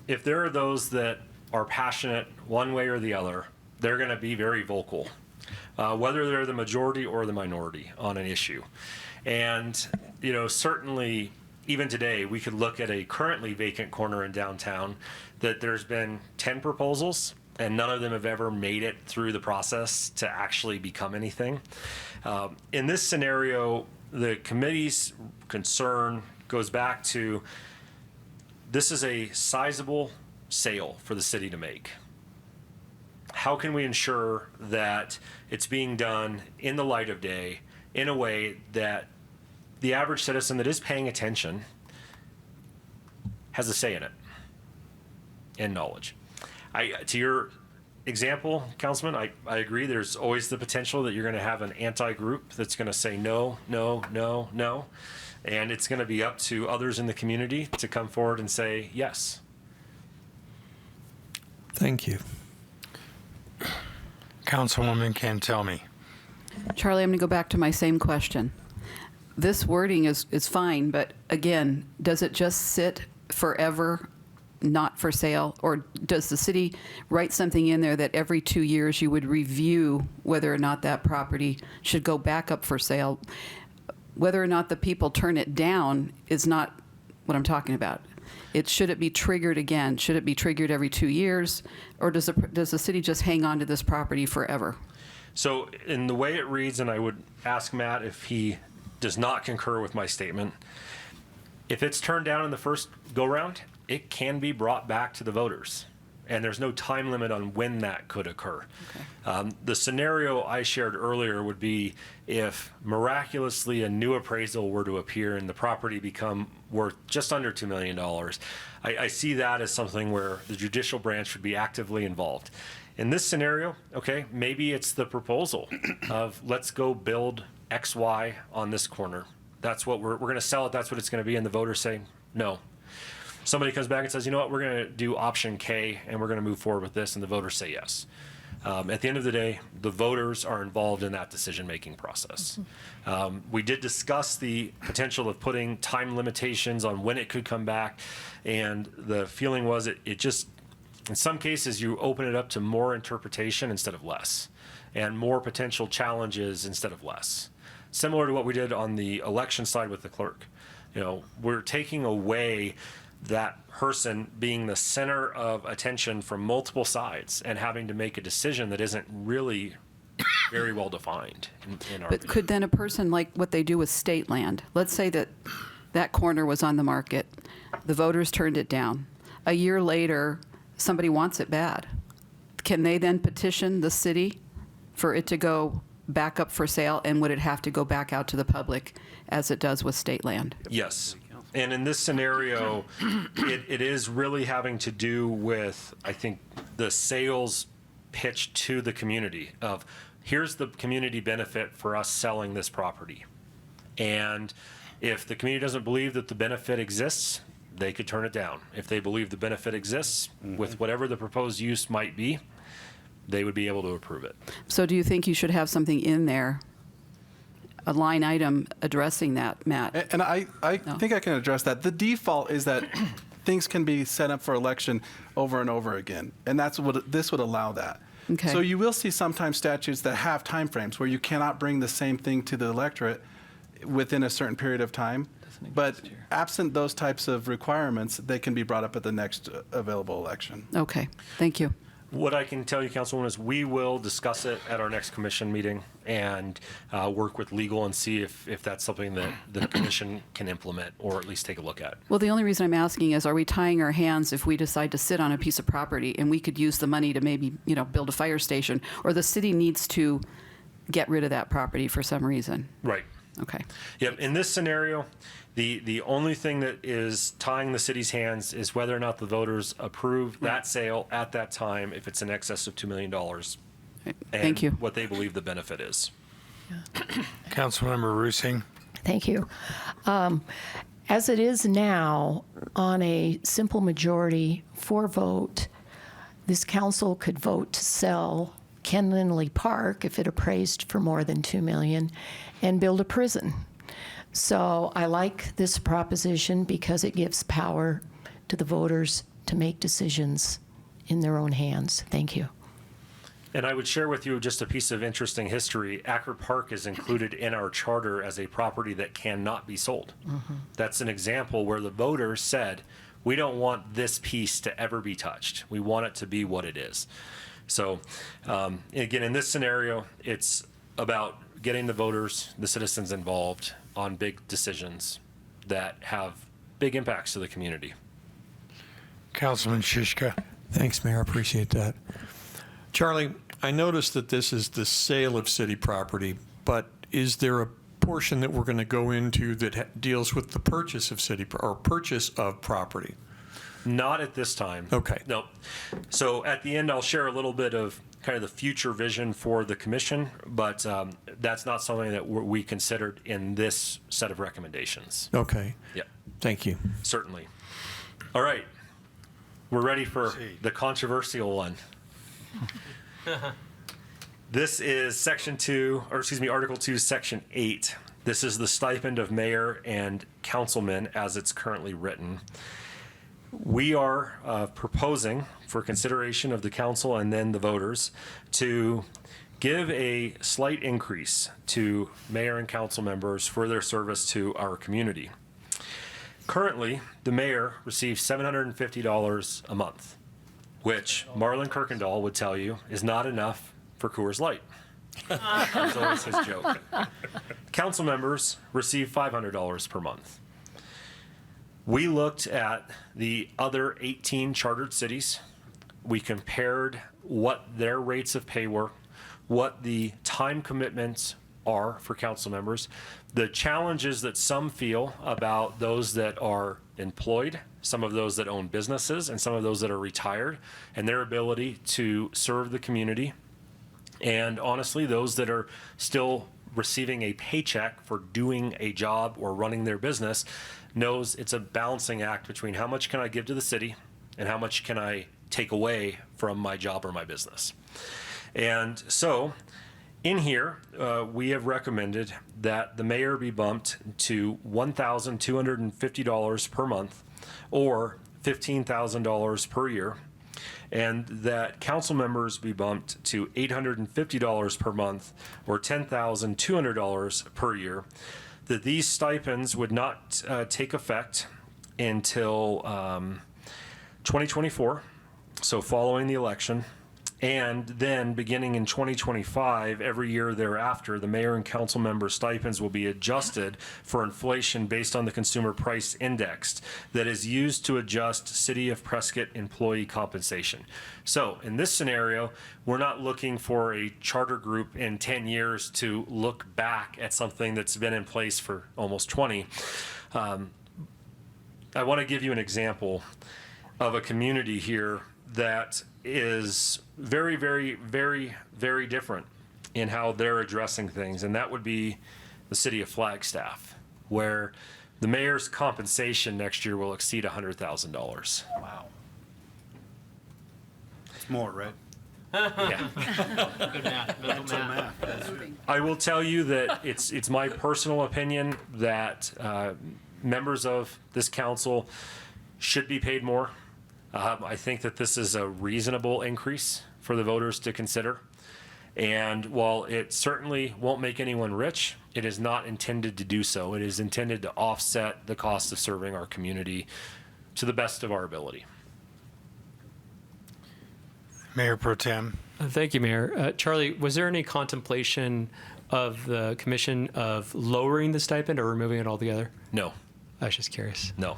there are those that are passionate one way or the other, they're going to be very vocal, whether they're the majority or the minority on an issue. And, certainly, even today, we could look at a currently vacant corner in downtown that there's been 10 proposals, and none of them have ever made it through the process to actually become anything. In this scenario, the committee's concern goes back to this is a sizable sale for the city to make. How can we ensure that it's being done in the light of day in a way that the average citizen that is paying attention has a say in it and knowledge. To your example, Councilman, I agree. There's always the potential that you're going to have an anti-group that's going to say no, no, no, no. And it's going to be up to others in the community to come forward and say yes. Thank you. Councilwoman Cantelmi. Charlie, I'm going to go back to my same question. This wording is fine, but again, does it just sit forever, not for sale? Or does the city write something in there that every 2 years you would review whether or not that property should go back up for sale? Whether or not the people turn it down is not what I'm talking about. Should it be triggered again? Should it be triggered every 2 years? Or does the city just hang on to this property forever? So in the way it reads, and I would ask Matt if he does not concur with my statement, if it's turned down in the first go-round, it can be brought back to the voters. And there's no time limit on when that could occur. Okay. The scenario I shared earlier would be if miraculously a new appraisal were to appear and the property become worth just under $2 million. I see that as something where the judicial branch would be actively involved. In this scenario, okay, maybe it's the proposal of let's go build XY on this corner. That's what we're going to sell it. That's what it's going to be. And the voters say no. Somebody comes back and says, you know what, we're going to do option K and we're going to move forward with this, and the voters say yes. At the end of the day, the voters are involved in that decision-making process. We did discuss the potential of putting time limitations on when it could come back, and the feeling was it just, in some cases, you open it up to more interpretation instead of less, and more potential challenges instead of less. Similar to what we did on the election side with the clerk. You know, we're taking away that person being the center of attention from multiple sides and having to make a decision that isn't really very well defined in our But view. could then a person, like what they do with state land, let's say that that corner was on the market, the voters turned it down. A year later, somebody wants it bad. Can they then petition the city for it to go back up for sale, and would it have to go back out to the public as it does with state land? Yes. And in this scenario, it is really having to do with, I think, the sales pitch to the community of here's the community benefit for us selling this property. And if the community doesn't believe that the benefit exists, they could turn it down. If they believe the benefit exists with whatever the proposed use might be, they would be able to approve it. So do you think you should have something in there, a line item addressing that, Matt? And I think I can address that. The default is that things can be set up for election over and over again, and that's what this would allow that. Okay. So you will see sometimes statutes that have timeframes where you cannot bring the same thing to the electorate within a certain period of time. But absent those types of requirements, they can be brought up at the next available election. Okay, thank you. What I can tell you, Councilwoman, is we will discuss it at our next commission meeting and work with legal and see if that's something that the commission can implement or at least take a look at. Well, the only reason I'm asking is, are we tying our hands if we decide to sit on a piece of property and we could use the money to maybe, build a fire station, or the city needs to get rid of that property for some reason? Right. Okay. Yep. In this scenario, the only thing that is tying the city's hands is whether or not the voters approve that sale at that time if it's in excess of $2 million. Thank you. What they believe the benefit is. Councilmember Rusing. Thank you. As it is now, on a simple majority for vote, this council could vote to sell Ken Lindley Park if it appraised for more than $2 million and build a prison. So I like this proposition because it gives power to the voters to make decisions in their own hands. Thank you. And I would share with you just a piece of interesting history. Acker Park is included in our charter as a property that cannot be sold. That's an example where the voters said, we don't want this piece to ever be touched. We want it to be what it is. So again, in this scenario, it's about getting the voters, the citizens involved on big decisions that have big impacts to the community. Councilman Shishka. Thanks, Mayor. Appreciate that. Charlie, I noticed that this is the sale of city property, but is there a portion that we're going to go into that deals with the purchase of or purchase of property? Not at this time. Okay. No. So at the end, I'll share a little bit of kind of the future vision for the commission, but that's not something that we considered in this set of recommendations. Okay. Yeah, Thank you. certainly. All right. We're ready for the controversial one. This is Article 2, Section 8. This is the stipend of mayor and councilmen as it's currently written. We are proposing for consideration of the council and then the voters to give a slight increase to mayor and council members for their service to our community. Currently, the mayor receives $750 a month, which Marlon Kirkendall would tell you is not enough for Coors Light. That's always his joke. Council members receive $500 per month. We looked at the other 18 chartered cities. We compared what their rates of pay were, what the time commitments are for council members, the challenges that some feel about those that are employed, some of those that own businesses, and some of those that are retired, and their ability to serve the community. And honestly, those that are still receiving a paycheck for doing a job or running their business knows it's a balancing act between how much can I give to the city and how much can I take away from my job or my business. And so in here, we have recommended that the mayor be bumped to $1,250 per month or $15,000 per year, and that council members be bumped to $850 per month or $10,200 per year, that these stipends would not take effect until 2024, so following the election, and then beginning in 2025, every year thereafter, the mayor and council member stipends will be adjusted for inflation based on the consumer price index that is used to adjust City of Prescott employee compensation. So in this scenario, we're not looking for a charter group in 10 years to look back at something that's been in place for almost 20. I want to give you an example of a community here that is very, very, very, very different in how they're addressing things, and that would be the city of Flagstaff, where the mayor's compensation next year will exceed $100,000. Wow. It's more, right? Yeah. Good math. Mental math. I will tell you that it's my personal opinion that members of this council should be paid more. I think that this is a reasonable increase for the voters to consider. And while it certainly won't make anyone rich, it is not intended to do so. It is intended to offset the cost of serving our community to the best of our ability. Mayor Pro Tem. Thank you, Mayor. Charlie, was there any contemplation of the commission of lowering the stipend or removing it altogether? No, I was just curious. no.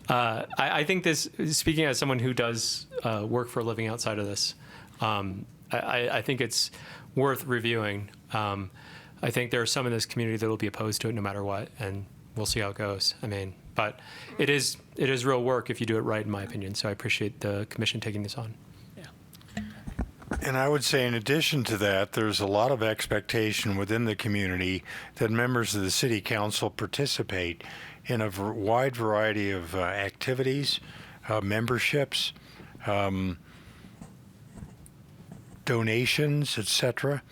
I think this, speaking as someone who does work for a living outside of this, I think it's worth reviewing. I think there are some in this community that will be opposed to it no matter what, and we'll see how it goes. I mean, but it is real work if you do it right, in my opinion. So I appreciate the commission taking this on. And I would say, in addition to that, there's a lot of expectation within the community that members of the city council participate in a wide variety of activities, memberships, donations, etc.,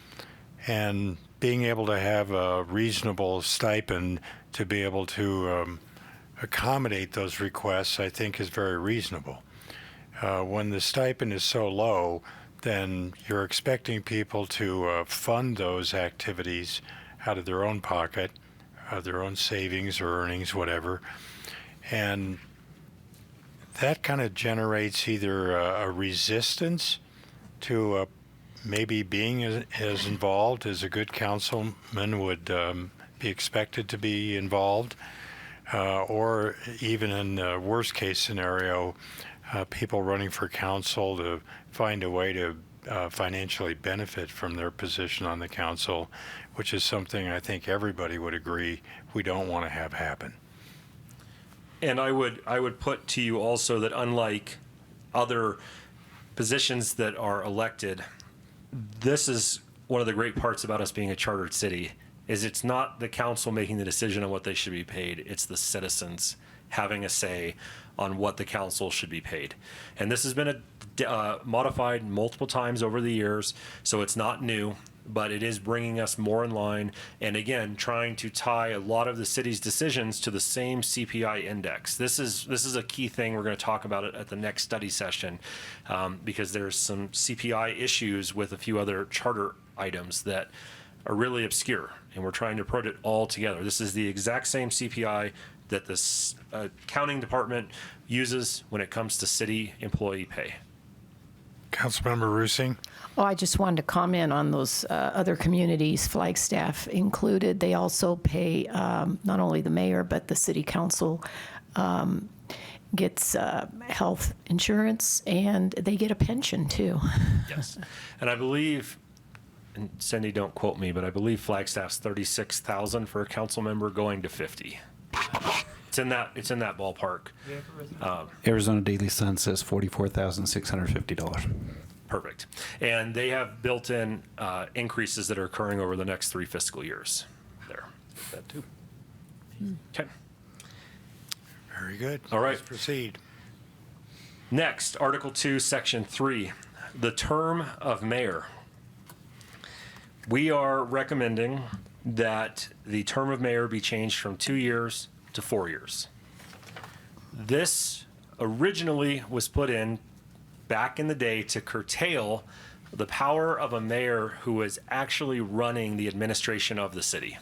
and being able to have a reasonable stipend to be able to accommodate those requests, I think, is very reasonable. When the stipend is so low, then you're expecting people to fund those activities out of their own pocket, their own savings or earnings, whatever. And that kind of generates either a resistance to maybe being as involved as a good councilman would be expected to be involved, or even in the worst case scenario, people running for council to find a way to financially benefit from their position on the council which is something I think everybody would agree we don't want to have happen. And I would put to you also that unlike other positions that are elected, this is one of the great parts about us being a chartered city, is it's not the council making the decision on what they should be paid, it's the citizens having a say on what the council should be paid. And this has been modified multiple times over the years, so it's not new, but it is bringing us more in line, and again, trying to tie a lot of the city's decisions to the same CPI index. This is a key thing. We're going to talk about it at the next study session, because there's some CPI issues with a few other charter items that are really obscure, and we're trying to put it all together. This is the exact same CPI that the accounting department uses when it comes to city employee pay. Councilmember Rusing? Oh, I just wanted to comment on those other communities, Flagstaff included. They also pay not only the mayor, but the city council gets health insurance, and they get a pension too. Yes. And I believe, and Cindy, don't quote me, but I believe Flagstaff's 36,000 for a council member, going to 50. It's in that ballpark. Arizona Daily Sun says $44,650. Perfect. And they have built-in increases that are occurring over the next 3 fiscal years. There. That too. Okay. Very good. All right. Let's proceed. Next, Article 2, Section 3, the term of mayor. We are recommending that the term of mayor be changed from 2 years to 4 years. This originally was put in back in the day to curtail the power of a mayor who was actually running the administration of the city.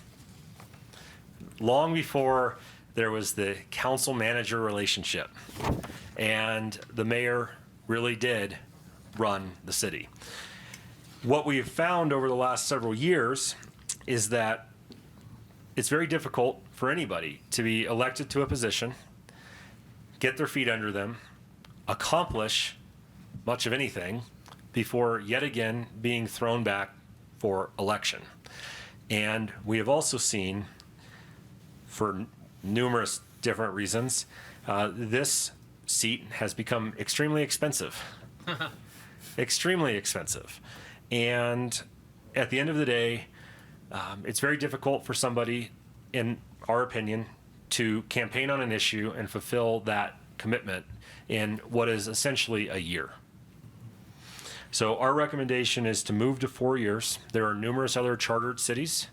Long before there was the council-manager relationship, and the mayor really did run the city. What we've found over the last several years is that it's very difficult for anybody to be elected to a position, get their feet under them, accomplish much of anything before yet again being thrown back for election. And we have also seen, for numerous different reasons, this seat has become extremely expensive. Extremely expensive. And at the end of the day, it's very difficult for somebody, in our opinion, to campaign on an issue and fulfill that commitment in what is essentially a year. So our recommendation is to move to 4 years. There are numerous other chartered cities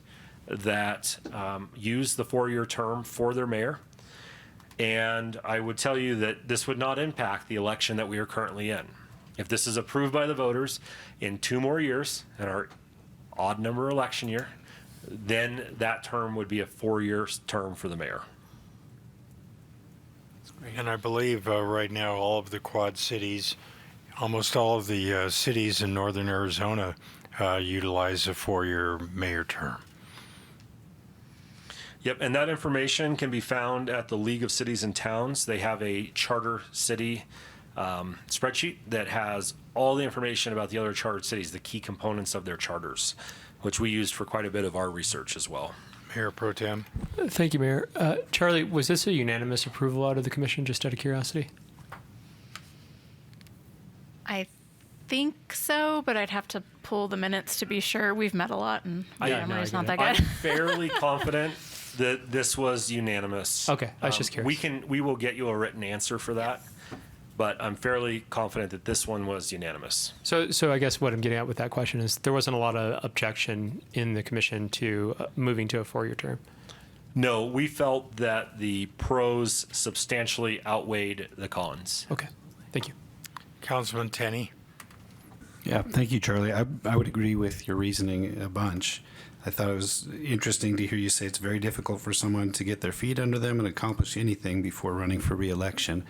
that use the 4-year term for their mayor. And I would tell you that this would not impact the election that we are currently in. If this is approved by the voters in 2 more years, in our odd number election year, then that term would be a 4-year term for the mayor. And I believe right now all of the Quad Cities, almost all of the cities in northern Arizona utilize a 4-year mayor term. Yep, and that information can be found at the League of Cities and Towns. They have a charter city spreadsheet that has all the information about the other chartered cities, the key components of their charters, which we used for quite a bit of our research as well. Mayor Pro Tem. Thank you, Mayor. Charlie, was this a unanimous approval out of the commission, just out of curiosity? I think so, but I'd have to pull the minutes to be sure. We've met a lot, and my memory's not that I'm good. fairly confident that this was unanimous. Okay, I was just curious. We will get you a written answer for that, but I'm fairly confident that this one was unanimous. So I guess what I'm getting at with that question is there wasn't a lot of objection in the commission to moving to a 4-year term. No, we felt that the pros substantially outweighed the cons. Okay, thank you. Councilman Tenney. Yeah, thank you, Charlie. I would agree with your reasoning a bunch. I thought it was interesting to hear you say it's very difficult for someone to get their feet under them and accomplish anything before running for re-election.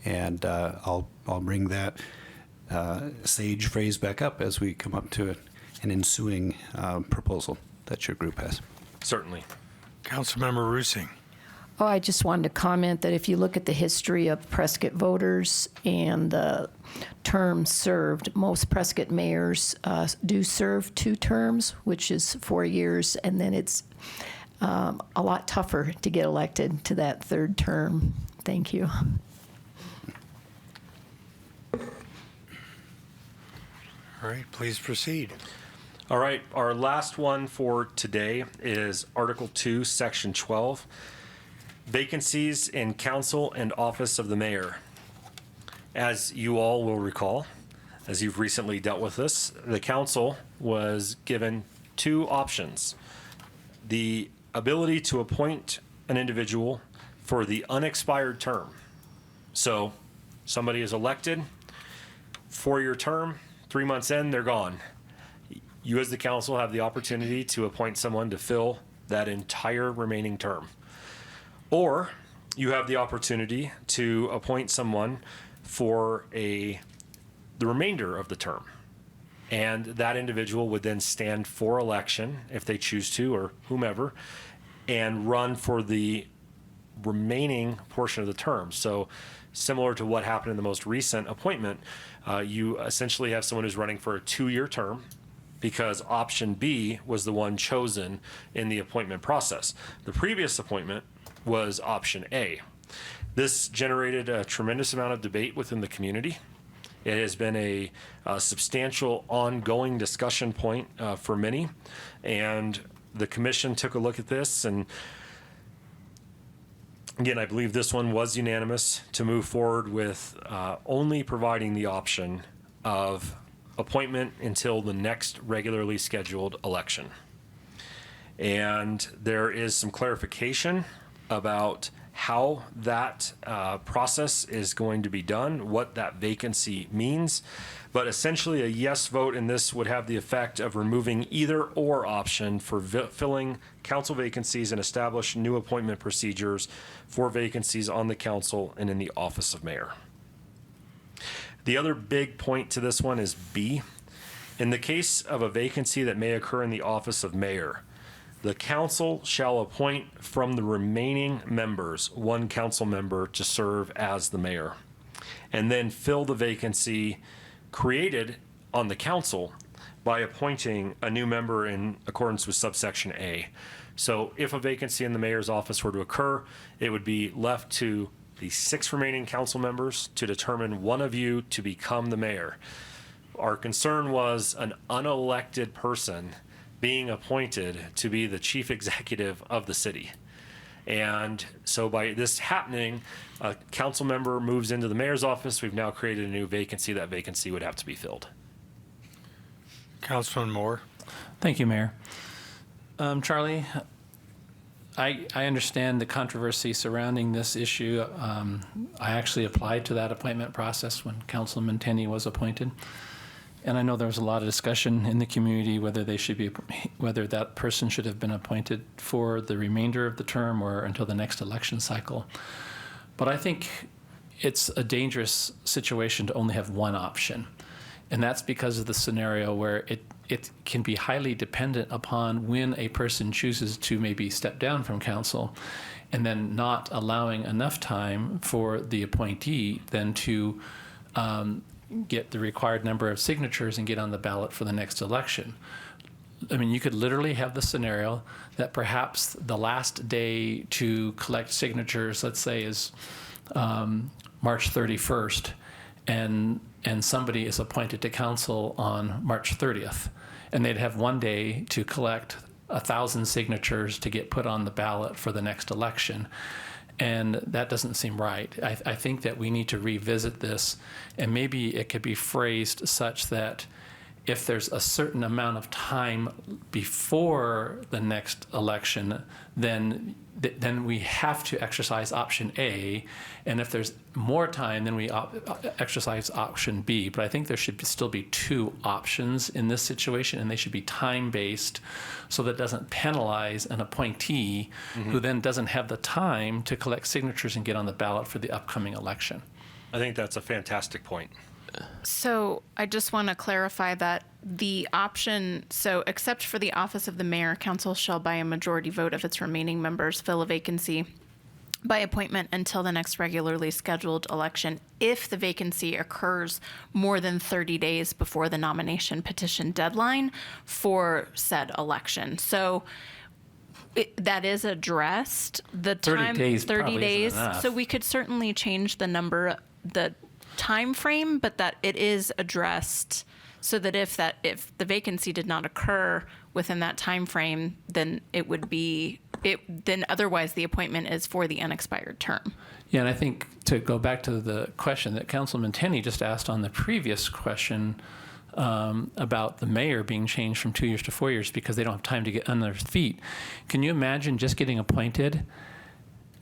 And I'll bring that sage phrase back up as we come up to an ensuing proposal that your group has. Certainly. Councilmember Rusing. Oh, I just wanted to comment that if you look at the history of Prescott voters and the terms served, most Prescott mayors do serve 2 terms, which is 4 years, and then it's a lot tougher to get elected to that 3rd term. Thank you. All right, please proceed. All right, our last one for today is Article 2, Section 12, vacancies in council and office of the mayor. As you all will recall, as you've recently dealt with this, the council was given 2 options. The ability to appoint an individual for the unexpired term. So somebody is elected, 4-year term, 3 months in, they're gone. You as the council have the opportunity to appoint someone to fill that entire remaining term. Or you have the opportunity to appoint someone for the remainder of the term. And that individual would then stand for election if they choose to, or whomever, and run for the remaining portion of the term. So similar to what happened in the most recent appointment, you essentially have someone who's running for a 2-year term because option B was the one chosen in the appointment process. The previous appointment was option A. This generated a tremendous amount of debate within the community. It has been a substantial ongoing discussion point for many, and the commission took a look at this, and again, I believe this one was unanimous to move forward with only providing the option of appointment until the next regularly scheduled election. And there is some clarification about how that process is going to be done, what that vacancy means. But essentially, a yes vote in this would have the effect of removing either or option for filling council vacancies and establish new appointment procedures for vacancies on the council and in the office of mayor. The other big point to this one is B. In the case of a vacancy that may occur in the office of mayor, the council shall appoint from the remaining members 1 council member to serve as the mayor, and then fill the vacancy created on the council by appointing a new member in accordance with subsection A. So if a vacancy in the mayor's office were to occur, it would be left to the 6 remaining council members to determine one of you to become the mayor. Our concern was an unelected person being appointed to be the chief executive of the city. And so by this happening, a council member moves into the mayor's office. We've now created a new vacancy. That vacancy would have to be filled. Councilman Moore. Thank you, Mayor. Charlie, I understand the controversy surrounding this issue. I actually applied to that appointment process when Councilman Tenney was appointed. And I know there was a lot of discussion in the community whether that person should have been appointed for the remainder of the term or until the next election cycle. But I think it's a dangerous situation to only have one option. And that's because of the scenario where it can be highly dependent upon when a person chooses to maybe step down from council and then not allowing enough time for the appointee then to get the required number of signatures and get on the ballot for the next election. I mean, you could literally have the scenario that perhaps the last day to collect signatures, let's say, is March 31st, and somebody is appointed to council on March 30th, and they'd have one day to collect 1,000 signatures to get put on the ballot for the next election. And that doesn't seem right. I think that we need to revisit this, and maybe it could be phrased such that if there's a certain amount of time before the next election, then we have to exercise option A, and if there's more time, then we exercise option B. But I think there should still be 2 options in this situation, and they should be time-based so that it doesn't penalize an appointee who then doesn't have the time to collect signatures and get on the ballot for the upcoming election. I think that's a fantastic point. So I just want to clarify that the option, so except for the office of the mayor, council shall by a majority vote of its remaining members fill a vacancy by appointment until the next regularly scheduled election if the vacancy occurs more than 30 days before the nomination petition deadline for said election. So that is addressed. The 30 time, days 30 probably days. isn't enough. So we could certainly change the number, the time frame, but that it is addressed so that if the vacancy did not occur within that time frame, then it would be then otherwise the appointment is for the unexpired term. Yeah, and I think to go back to the question that Councilman Tenney just asked on the previous question about the mayor being changed from 2 years to 4 years because they don't have time to get on their feet. Can you imagine just getting appointed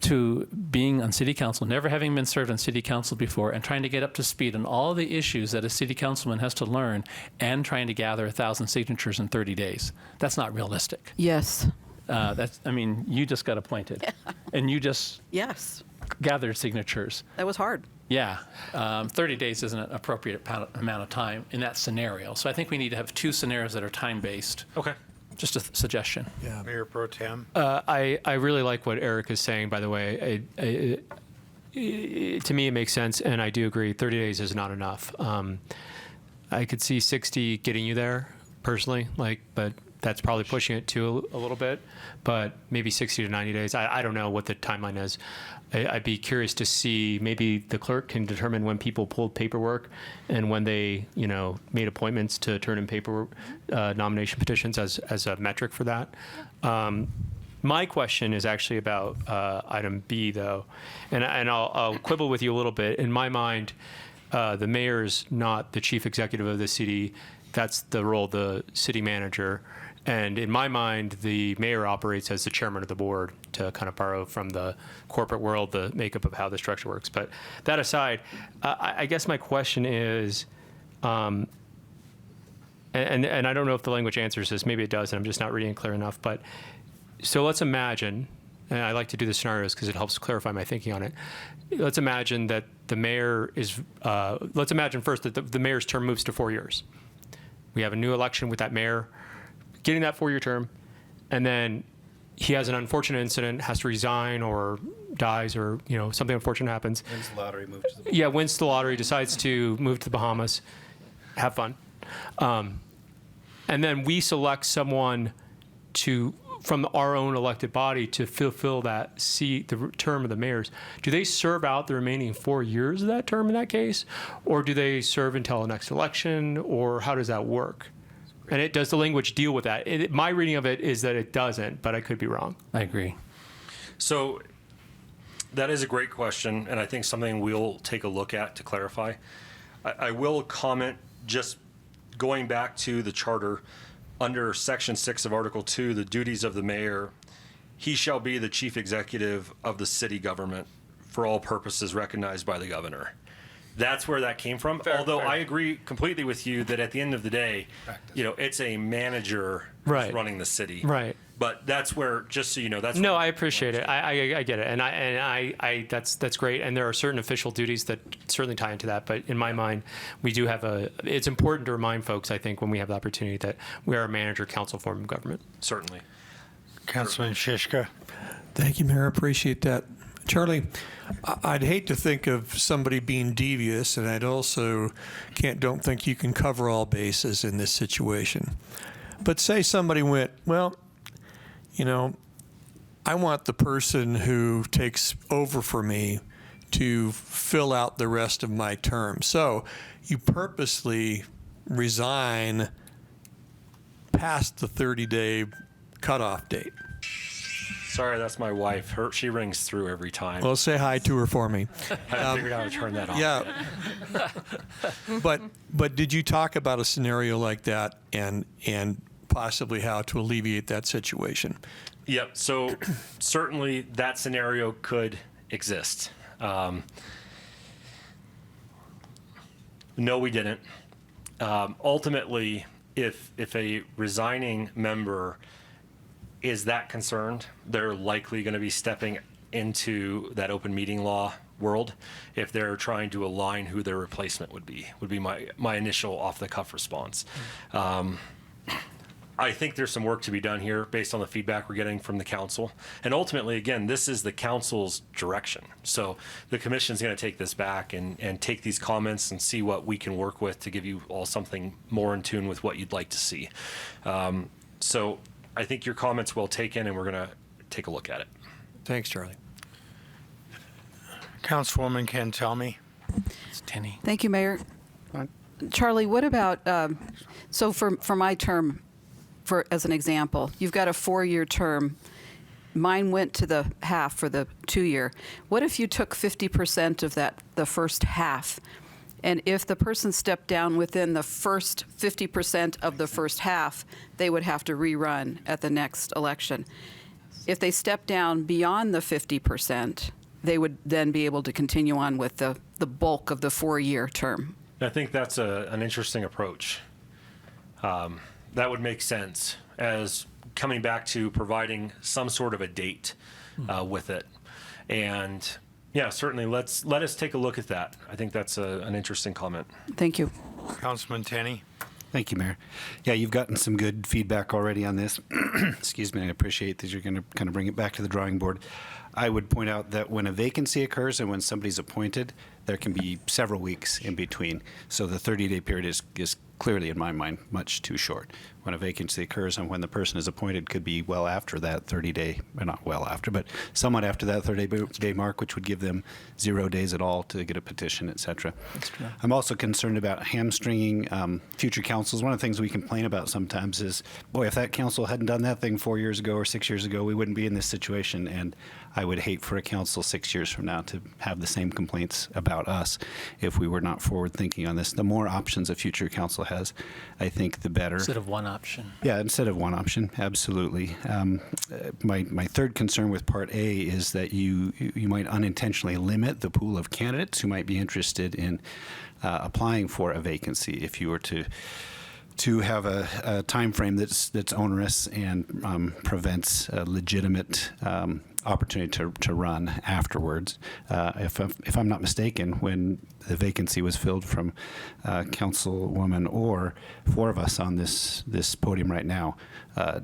to being on city council, never having been served on city council before, and trying to get up to speed on all the issues that a city councilman has to learn, and trying to gather 1,000 signatures in 30 days? That's not realistic. Yes. You just got appointed, and you just Yes, gathered signatures. that was hard. Yeah, 30 days isn't an appropriate amount of time in that scenario. So I think we need to have two scenarios that are time-based. Okay. Just a suggestion. Mayor Pro Tem? I really like what Eric is saying, by the way. To me, it makes sense, and I do agree 30 days is not enough. I could see 60 getting you there, personally, but that's probably pushing it to a little bit, but maybe 60 to 90 days. I don't know what the timeline is. I'd be curious to see, maybe the clerk can determine when people pulled paperwork and when they, made appointments to turn in paperwork, nomination petitions as a metric for that. My question is actually about item B, though, and I'll quibble with you a little bit. In my mind, the mayor's not the chief executive of the city. That's the role of the city manager. And in my mind, the mayor operates as the chairman of the board, to kind of borrow from the corporate world, the makeup of how the structure works. But that aside, I guess my question is, and I don't know if the language answers this, maybe it does, and I'm just not reading it clear enough. But so let's imagine, and I like to do the scenarios because it helps clarify my thinking on it. Let's imagine that the mayor is, let's imagine first that the mayor's term moves to 4 years. We have a new election with that mayor getting that 4-year term, and then he has an unfortunate incident, has to resign or dies, or something unfortunate happens. Wins the lottery, moves to the Yeah, wins the lottery, decides to move to the Bahamas, have fun, and then we select someone from our own elected body to fulfill that seat, the term of the mayor's. Do they serve out the remaining 4 years of that term in that case, or do they serve until the next election, or how does that work? And does the language deal with that? My reading of it is that it doesn't, but I could be wrong. I agree. So that is a great question, and I think something we'll take a look at to clarify. I will comment, just going back to the charter, under Section 6 of Article 2, the duties of the mayor, he shall be the chief executive of the city government for all purposes recognized by the governor. That's where that came from. Although I agree completely with you that at the end of the day, it's a manager who's running the city. Right. But that's where, just so you know, that's No, where I appreciate it. I get it, and I that's great. And there are certain official duties that certainly tie into that. But in my mind, we do have it's important to remind folks, I think, when we have the opportunity, that we are a manager council form of government. certainly. Councilman Shishka? Thank you, Mayor. Appreciate that. Charlie, I'd hate to think of somebody being devious, and I'd also don't think you can cover all bases in this situation. But say somebody went, well, I want the person who takes over for me to fill out the rest of my term. So you purposely resign past the 30-day cutoff date. Sorry, that's my wife. She rings through every time. Well, say hi to her for me. I figured out how to turn that off. Yeah. But did you talk about a scenario like that and possibly how to alleviate that situation? Yep. So certainly that scenario could exist. No, we didn't. Ultimately, if a resigning member is that concerned, they're likely going to be stepping into that open meeting law world if they're trying to align who their replacement would be my initial off the cuff response. I think there's some work to be done here based on the feedback we're getting from the council. And ultimately, again, this is the council's direction. So the commission's going to take this back and take these comments and see what we can work with to give you all something more in tune with what you'd like to see. So I think your comments well taken, and we're going to take a look at it. Thanks, Charlie. Councilwoman Cantelmi. It's Tenny. Thank you, Mayor. Charlie, what about, so for my term, as an example, you've got a 4-year term. Mine went to the half for the 2-year. What if you took 50% of that, the first half? And if the person stepped down within the first 50% of the first half, they would have to rerun at the next election. If they step down beyond the 50%, they would then be able to continue on with the bulk of the 4-year term. I think that's an interesting approach. That would make sense as coming back to providing some sort of a date with it. And yeah, certainly let us take a look at that. I think that's an interesting comment. Thank you. Councilman Tenney. Thank you, Mayor. Yeah, you've gotten some good feedback already on this. Excuse me, I appreciate that you're going to kind of bring it back to the drawing board. I would point out that when a vacancy occurs and when somebody's appointed, there can be several weeks in between. So the 30-day period is clearly, in my mind, much too short. When a vacancy occurs and when the person is appointed could be well after that 30-day, not well after, but somewhat after that 30-day mark, which would give them 0 days at all to get a petition, et cetera. I'm also concerned about hamstringing future councils. One of the things we complain about sometimes is, boy, if that council hadn't done that thing 4 years ago or 6 years ago, we wouldn't be in this situation. And I would hate for a council 6 years from now to have the same complaints about us if we were not forward thinking on this. The more options a future council has, I think the better. Instead of one option. Yeah, instead of one option, absolutely. My third concern with Part A is that you might unintentionally limit the pool of candidates who might be interested in applying for a vacancy if you were to have a time frame that's onerous and prevents a legitimate opportunity to run afterwards. If I'm not mistaken, when the vacancy was filled from Councilwoman Orr, 4 of us on this podium right now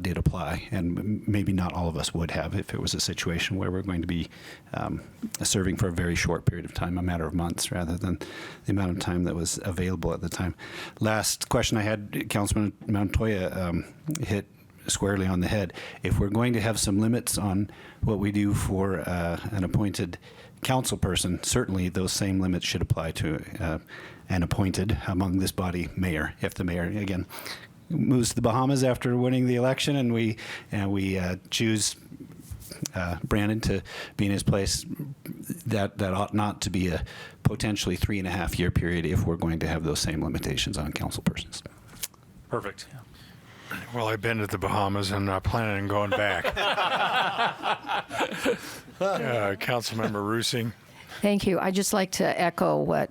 did apply, and maybe not all of us would have if it was a situation where we're going to be serving for a very short period of time, a matter of months, rather than the amount of time that was available at the time. Last question I had, Councilman Montoya hit squarely on the head. If we're going to have some limits on what we do for an appointed council person, certainly those same limits should apply to an appointed among this body mayor. If the mayor, again, moves to the Bahamas after winning the election and we choose Brandon to be in his place, that ought not to be a potentially 3.5-year period if we're going to have those same limitations on council persons. Perfect. Well, I've been to the Bahamas and not planning on going back. Councilmember Rusing. Thank you. I'd just like to echo what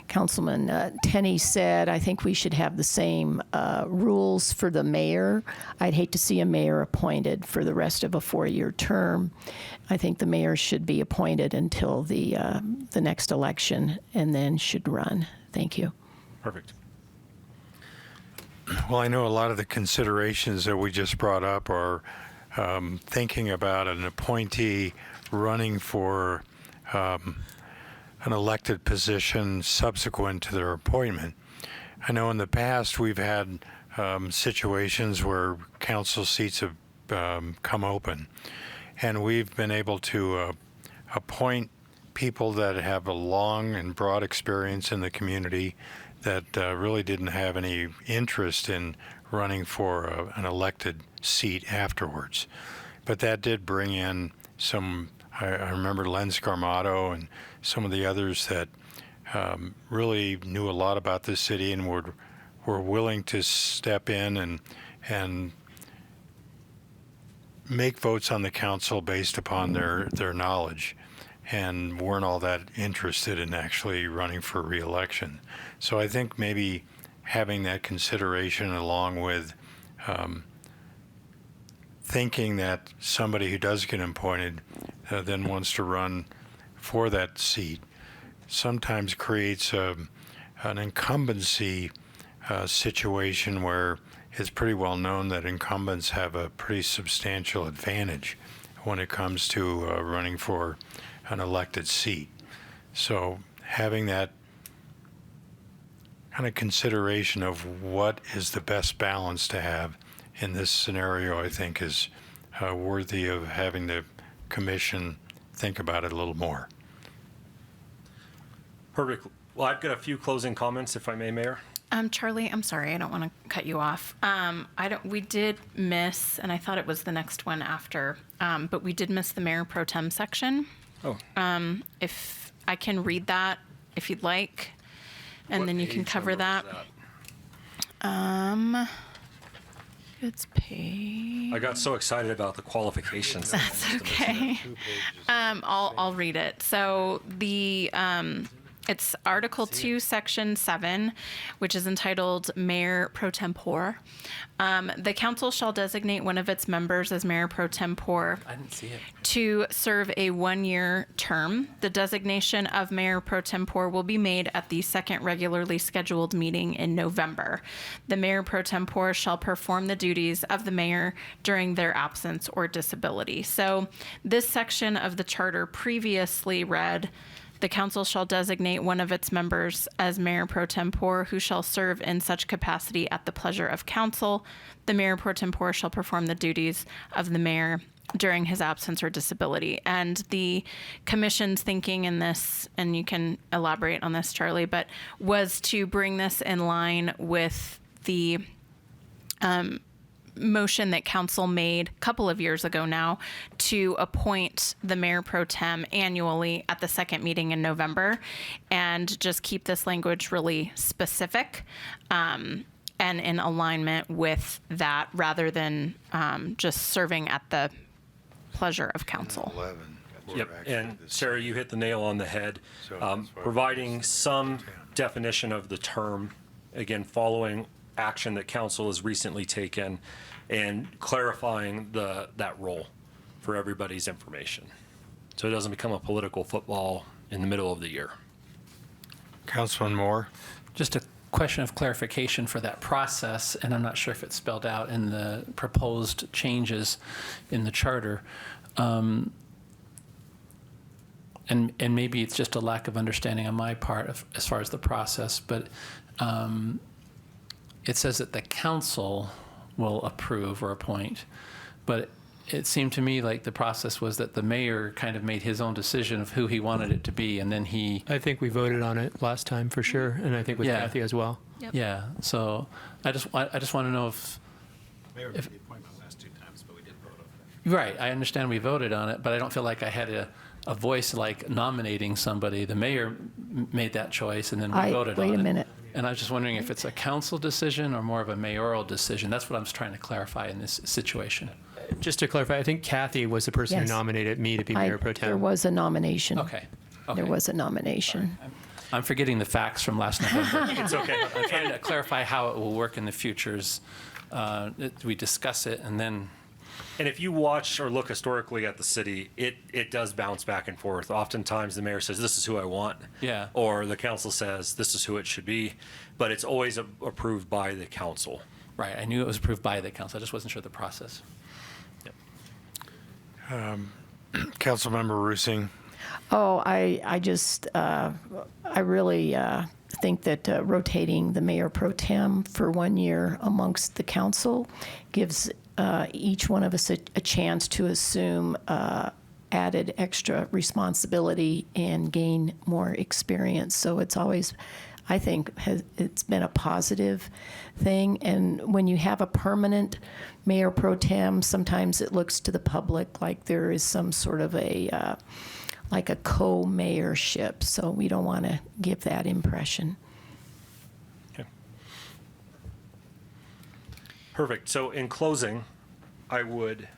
Councilman Tenney said. I think we should have the same rules for the mayor. I'd hate to see a mayor appointed for the rest of a 4-year term. I think the mayor should be appointed until the next election and then should run. Thank you. Perfect. Well, I know a lot of the considerations that we just brought up are thinking about an appointee running for an elected position subsequent to their appointment. I know in the past we've had situations where council seats have come open, and we've been able to appoint people that have a long and broad experience in the community that really didn't have any interest in running for an elected seat afterwards. But that did bring in some, I remember Len Scarmato and some of the others that really knew a lot about this city and were willing to step in and make votes on the council based upon their knowledge, and weren't all that interested in actually running for re-election. So I think maybe having that consideration along with thinking that somebody who does get appointed then wants to run for that seat sometimes creates an incumbency situation where it's pretty well known that incumbents have a pretty substantial advantage when it comes to running for an elected seat. So having that kind of consideration of what is the best balance to have in this scenario, I think is worthy of having the commission think about it a little more. Perfect. Well, I've got a few closing comments, if I may, Mayor. Charlie, I'm sorry, I don't want to cut you off. We did miss, and I thought it was the next one after, but we did miss the Mayor Pro Tem section. Oh. If I can read that, if you'd like, and then you can cover that. It's page. I got so excited about the qualifications. That's okay. I'll read it. So it's Article 2, Section 7, which is entitled Mayor Pro Tempore. The council shall designate one of its members as Mayor Pro Tempore I didn't see it. to serve a one-year term. The designation of Mayor Pro Tempore will be made at the second regularly scheduled meeting in November. The Mayor Pro Tempore shall perform the duties of the mayor during their absence or disability. So this section of the charter previously read, the council shall designate one of its members as mayor pro tempore who shall serve in such capacity at the pleasure of council. The mayor pro tempore shall perform the duties of the mayor during his absence or disability. And the commission's thinking in this, and you can elaborate on this, Charlie, but was to bring this in line with the motion that council made a couple of years ago now to appoint the mayor pro tem annually at the second meeting in November, and just keep this language really specific and in alignment with that, rather than just serving at the pleasure of council. 11. Yep, and Sarah, you hit the nail on the head. Providing some definition of the term, again, following action that council has recently taken, and clarifying that role for everybody's information, so it doesn't become a political football in the middle of the year. Councilman Moore? Just a question of clarification for that process, and I'm not sure if it's spelled out in the proposed changes in the charter. And maybe it's just a lack of understanding on my part as far as the process, but it says that the council will approve or appoint, but it seemed to me like the process was that the mayor kind of made his own decision of who he wanted it to be, and then he... I think we voted on it last time for sure, and I think with Yeah. Kathy as well. Yeah, so I just want to know if... Mayor If- made the appointment last 2 times, but we did vote on it. Right, I understand we voted on it, but I don't feel like I had a voice like nominating somebody. The mayor made that choice, and then we voted on it. Wait a minute. And I was just wondering if it's a council decision or more of a mayoral decision. That's what I'm trying to clarify in this situation. Just to clarify, I think Kathy was the person Yes. who nominated me to be mayor pro tem. There was a nomination. Okay. There was a nomination. I'm forgetting the facts from last November. It's okay. I'm trying to clarify how it will work in the futures. We discuss it, and then And if you watch or look historically at the city, it does bounce back and forth. Oftentimes the mayor says, this is who I want. Yeah. Or the council says, this is who it should be. But it's always approved by the council. right, I knew it was approved by the council. I just wasn't sure the process. Councilmember Rusing? Oh, I just, I really think that rotating the mayor pro tem for 1 year amongst the council gives each one of us a chance to assume added extra responsibility and gain more experience. So it's always, I think, it's been a positive thing. And when you have a permanent mayor pro tem, sometimes it looks to the public like there is some sort of a like a co-mayorship. So we don't want to give that impression. Okay. Perfect. So in closing, I would,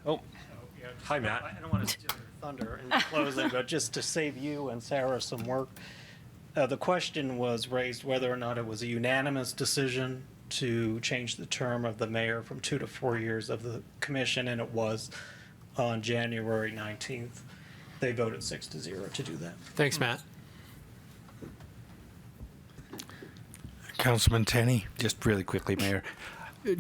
hi, Matt. I don't want to steal your thunder in closing, but just to save you and Sarah some work, the question was raised whether or not it was a unanimous decision to change the term of the mayor from 2 to 4 years of the commission, and it was on January 19th. They voted 6-0 to do that. Thanks, Matt. Councilman Tenney? Just really quickly, Mayor.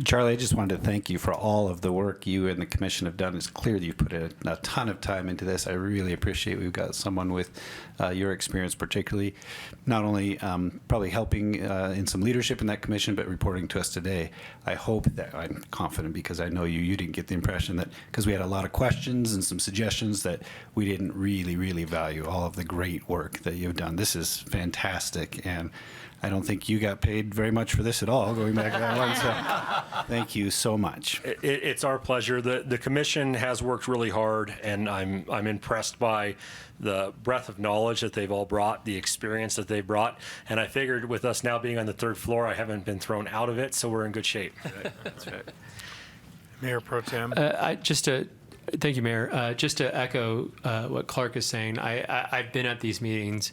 Charlie, I just wanted to thank you for all of the work you and the commission have done. It's clear that you've put a ton of time into this. I really appreciate we've got someone with your experience, particularly not only probably helping in some leadership in that commission, but reporting to us today. I hope that, I'm confident because I know you didn't get the impression that, because we had a lot of questions and some suggestions, that we didn't really value all of the great work that you've done. This is fantastic, and I don't think you got paid very much for this at all, going back to that one. So thank you so much. It's our pleasure. The commission has worked really hard, and I'm impressed by the breadth of knowledge that they've all brought, the experience that they've brought. And I figured with us now being on the third floor, I haven't been thrown out of it, so we're in good shape. That's right. Mayor Pro Tem. Thank you, Mayor. Just to echo what Clark is saying, I've been at these meetings.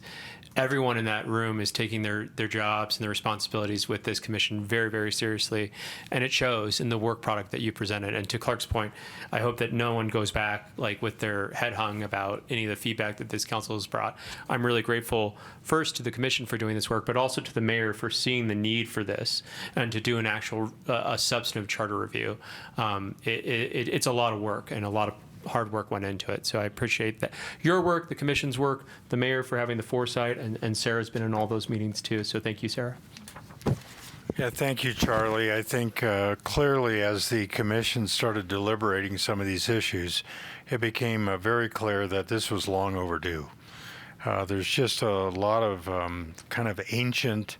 Everyone in that room is taking their jobs and their responsibilities with this commission very seriously, and it shows in the work product that you presented. And to Clark's point, I hope that no one goes back like with their head hung about any of the feedback that this council has brought. I'm really grateful first to the commission for doing this work, but also to the mayor for seeing the need for this and to do an actual a substantive charter review. It's a lot of work, and a lot of hard work went into it. So I appreciate that. Your work, the commission's work, the mayor for having the foresight, and Sarah's been in all those meetings too. So thank you, Sarah. Yeah, thank you, Charlie. I think clearly as the commission started deliberating some of these issues, it became very clear that this was long overdue. There's just a lot of kind of ancient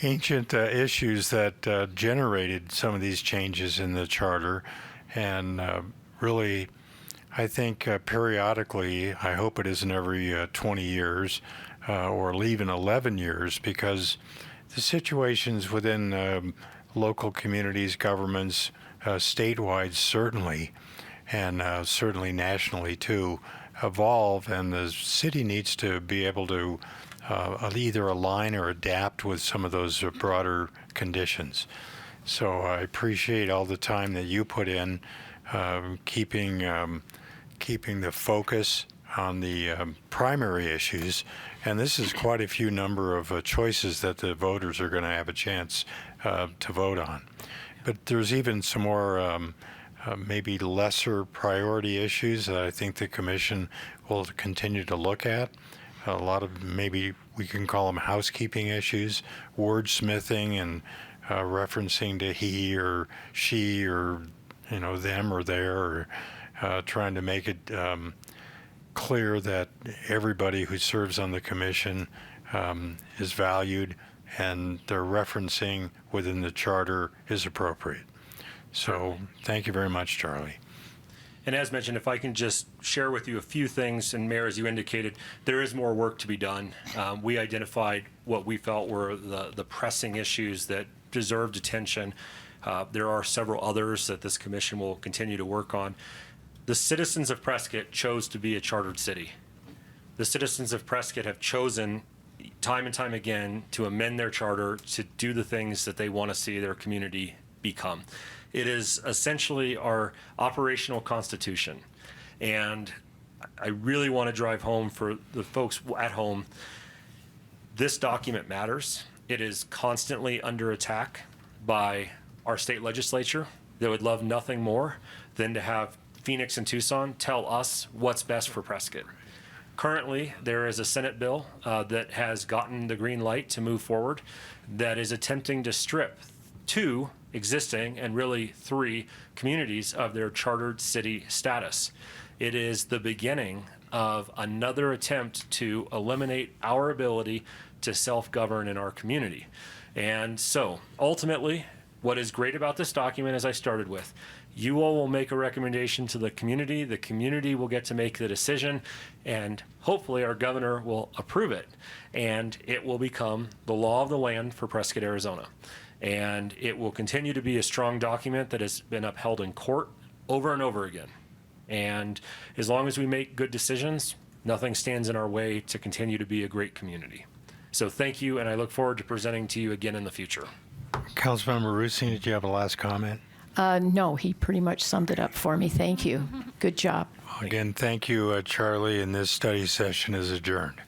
issues that generated some of these changes in the charter, and really, I think periodically, I hope it isn't every 20 years or even 11 years, because the situations within local communities, governments, statewide certainly, and certainly nationally too, evolve, and the city needs to be able to either align or adapt with some of those broader conditions. So I appreciate all the time that you put in keeping the focus on the primary issues, and this is quite a few number of choices that the voters are going to have a chance to vote on. But there's even some more maybe lesser priority issues that I think the commission will continue to look at. A lot of, maybe we can call them housekeeping issues, wordsmithing and referencing to he or she or them or there, or trying to make it clear that everybody who serves on the commission is valued, and their referencing within the charter is appropriate. So thank you very much, Charlie. And as mentioned, if I can just share with you a few things, and Mayor, as you indicated, there is more work to be done. We identified what we felt were the pressing issues that deserved attention. There are several others that this commission will continue to work on. The citizens of Prescott chose to be a chartered city. The citizens of Prescott have chosen time and time again to amend their charter to do the things that they want to see their community become. It is essentially our operational constitution. And I really want to drive home for the folks at home, this document matters. It is constantly under attack by our state legislature. They would love nothing more than to have Phoenix and Tucson tell us what's best for Prescott. Currently, there is a Senate bill that has gotten the green light to move forward that is attempting to strip 2 existing and really 3 communities of their chartered city status. It is the beginning of another attempt to eliminate our ability to self-govern in our community. And so ultimately, what is great about this document, as I started with, you all will make a recommendation to the community will get to make the decision, and hopefully our governor will approve it, and it will become the law of the land for Prescott, Arizona. And it will continue to be a strong document that has been upheld in court over and over again. And as long as we make good decisions, nothing stands in our way to continue to be a great community. So thank you, and I look forward to presenting to you again in the future. Councilmember Rusing, did you have a last comment? No, he pretty much summed it up for me. Thank you. Good job. Again, thank you, Charlie, and this study session is adjourned.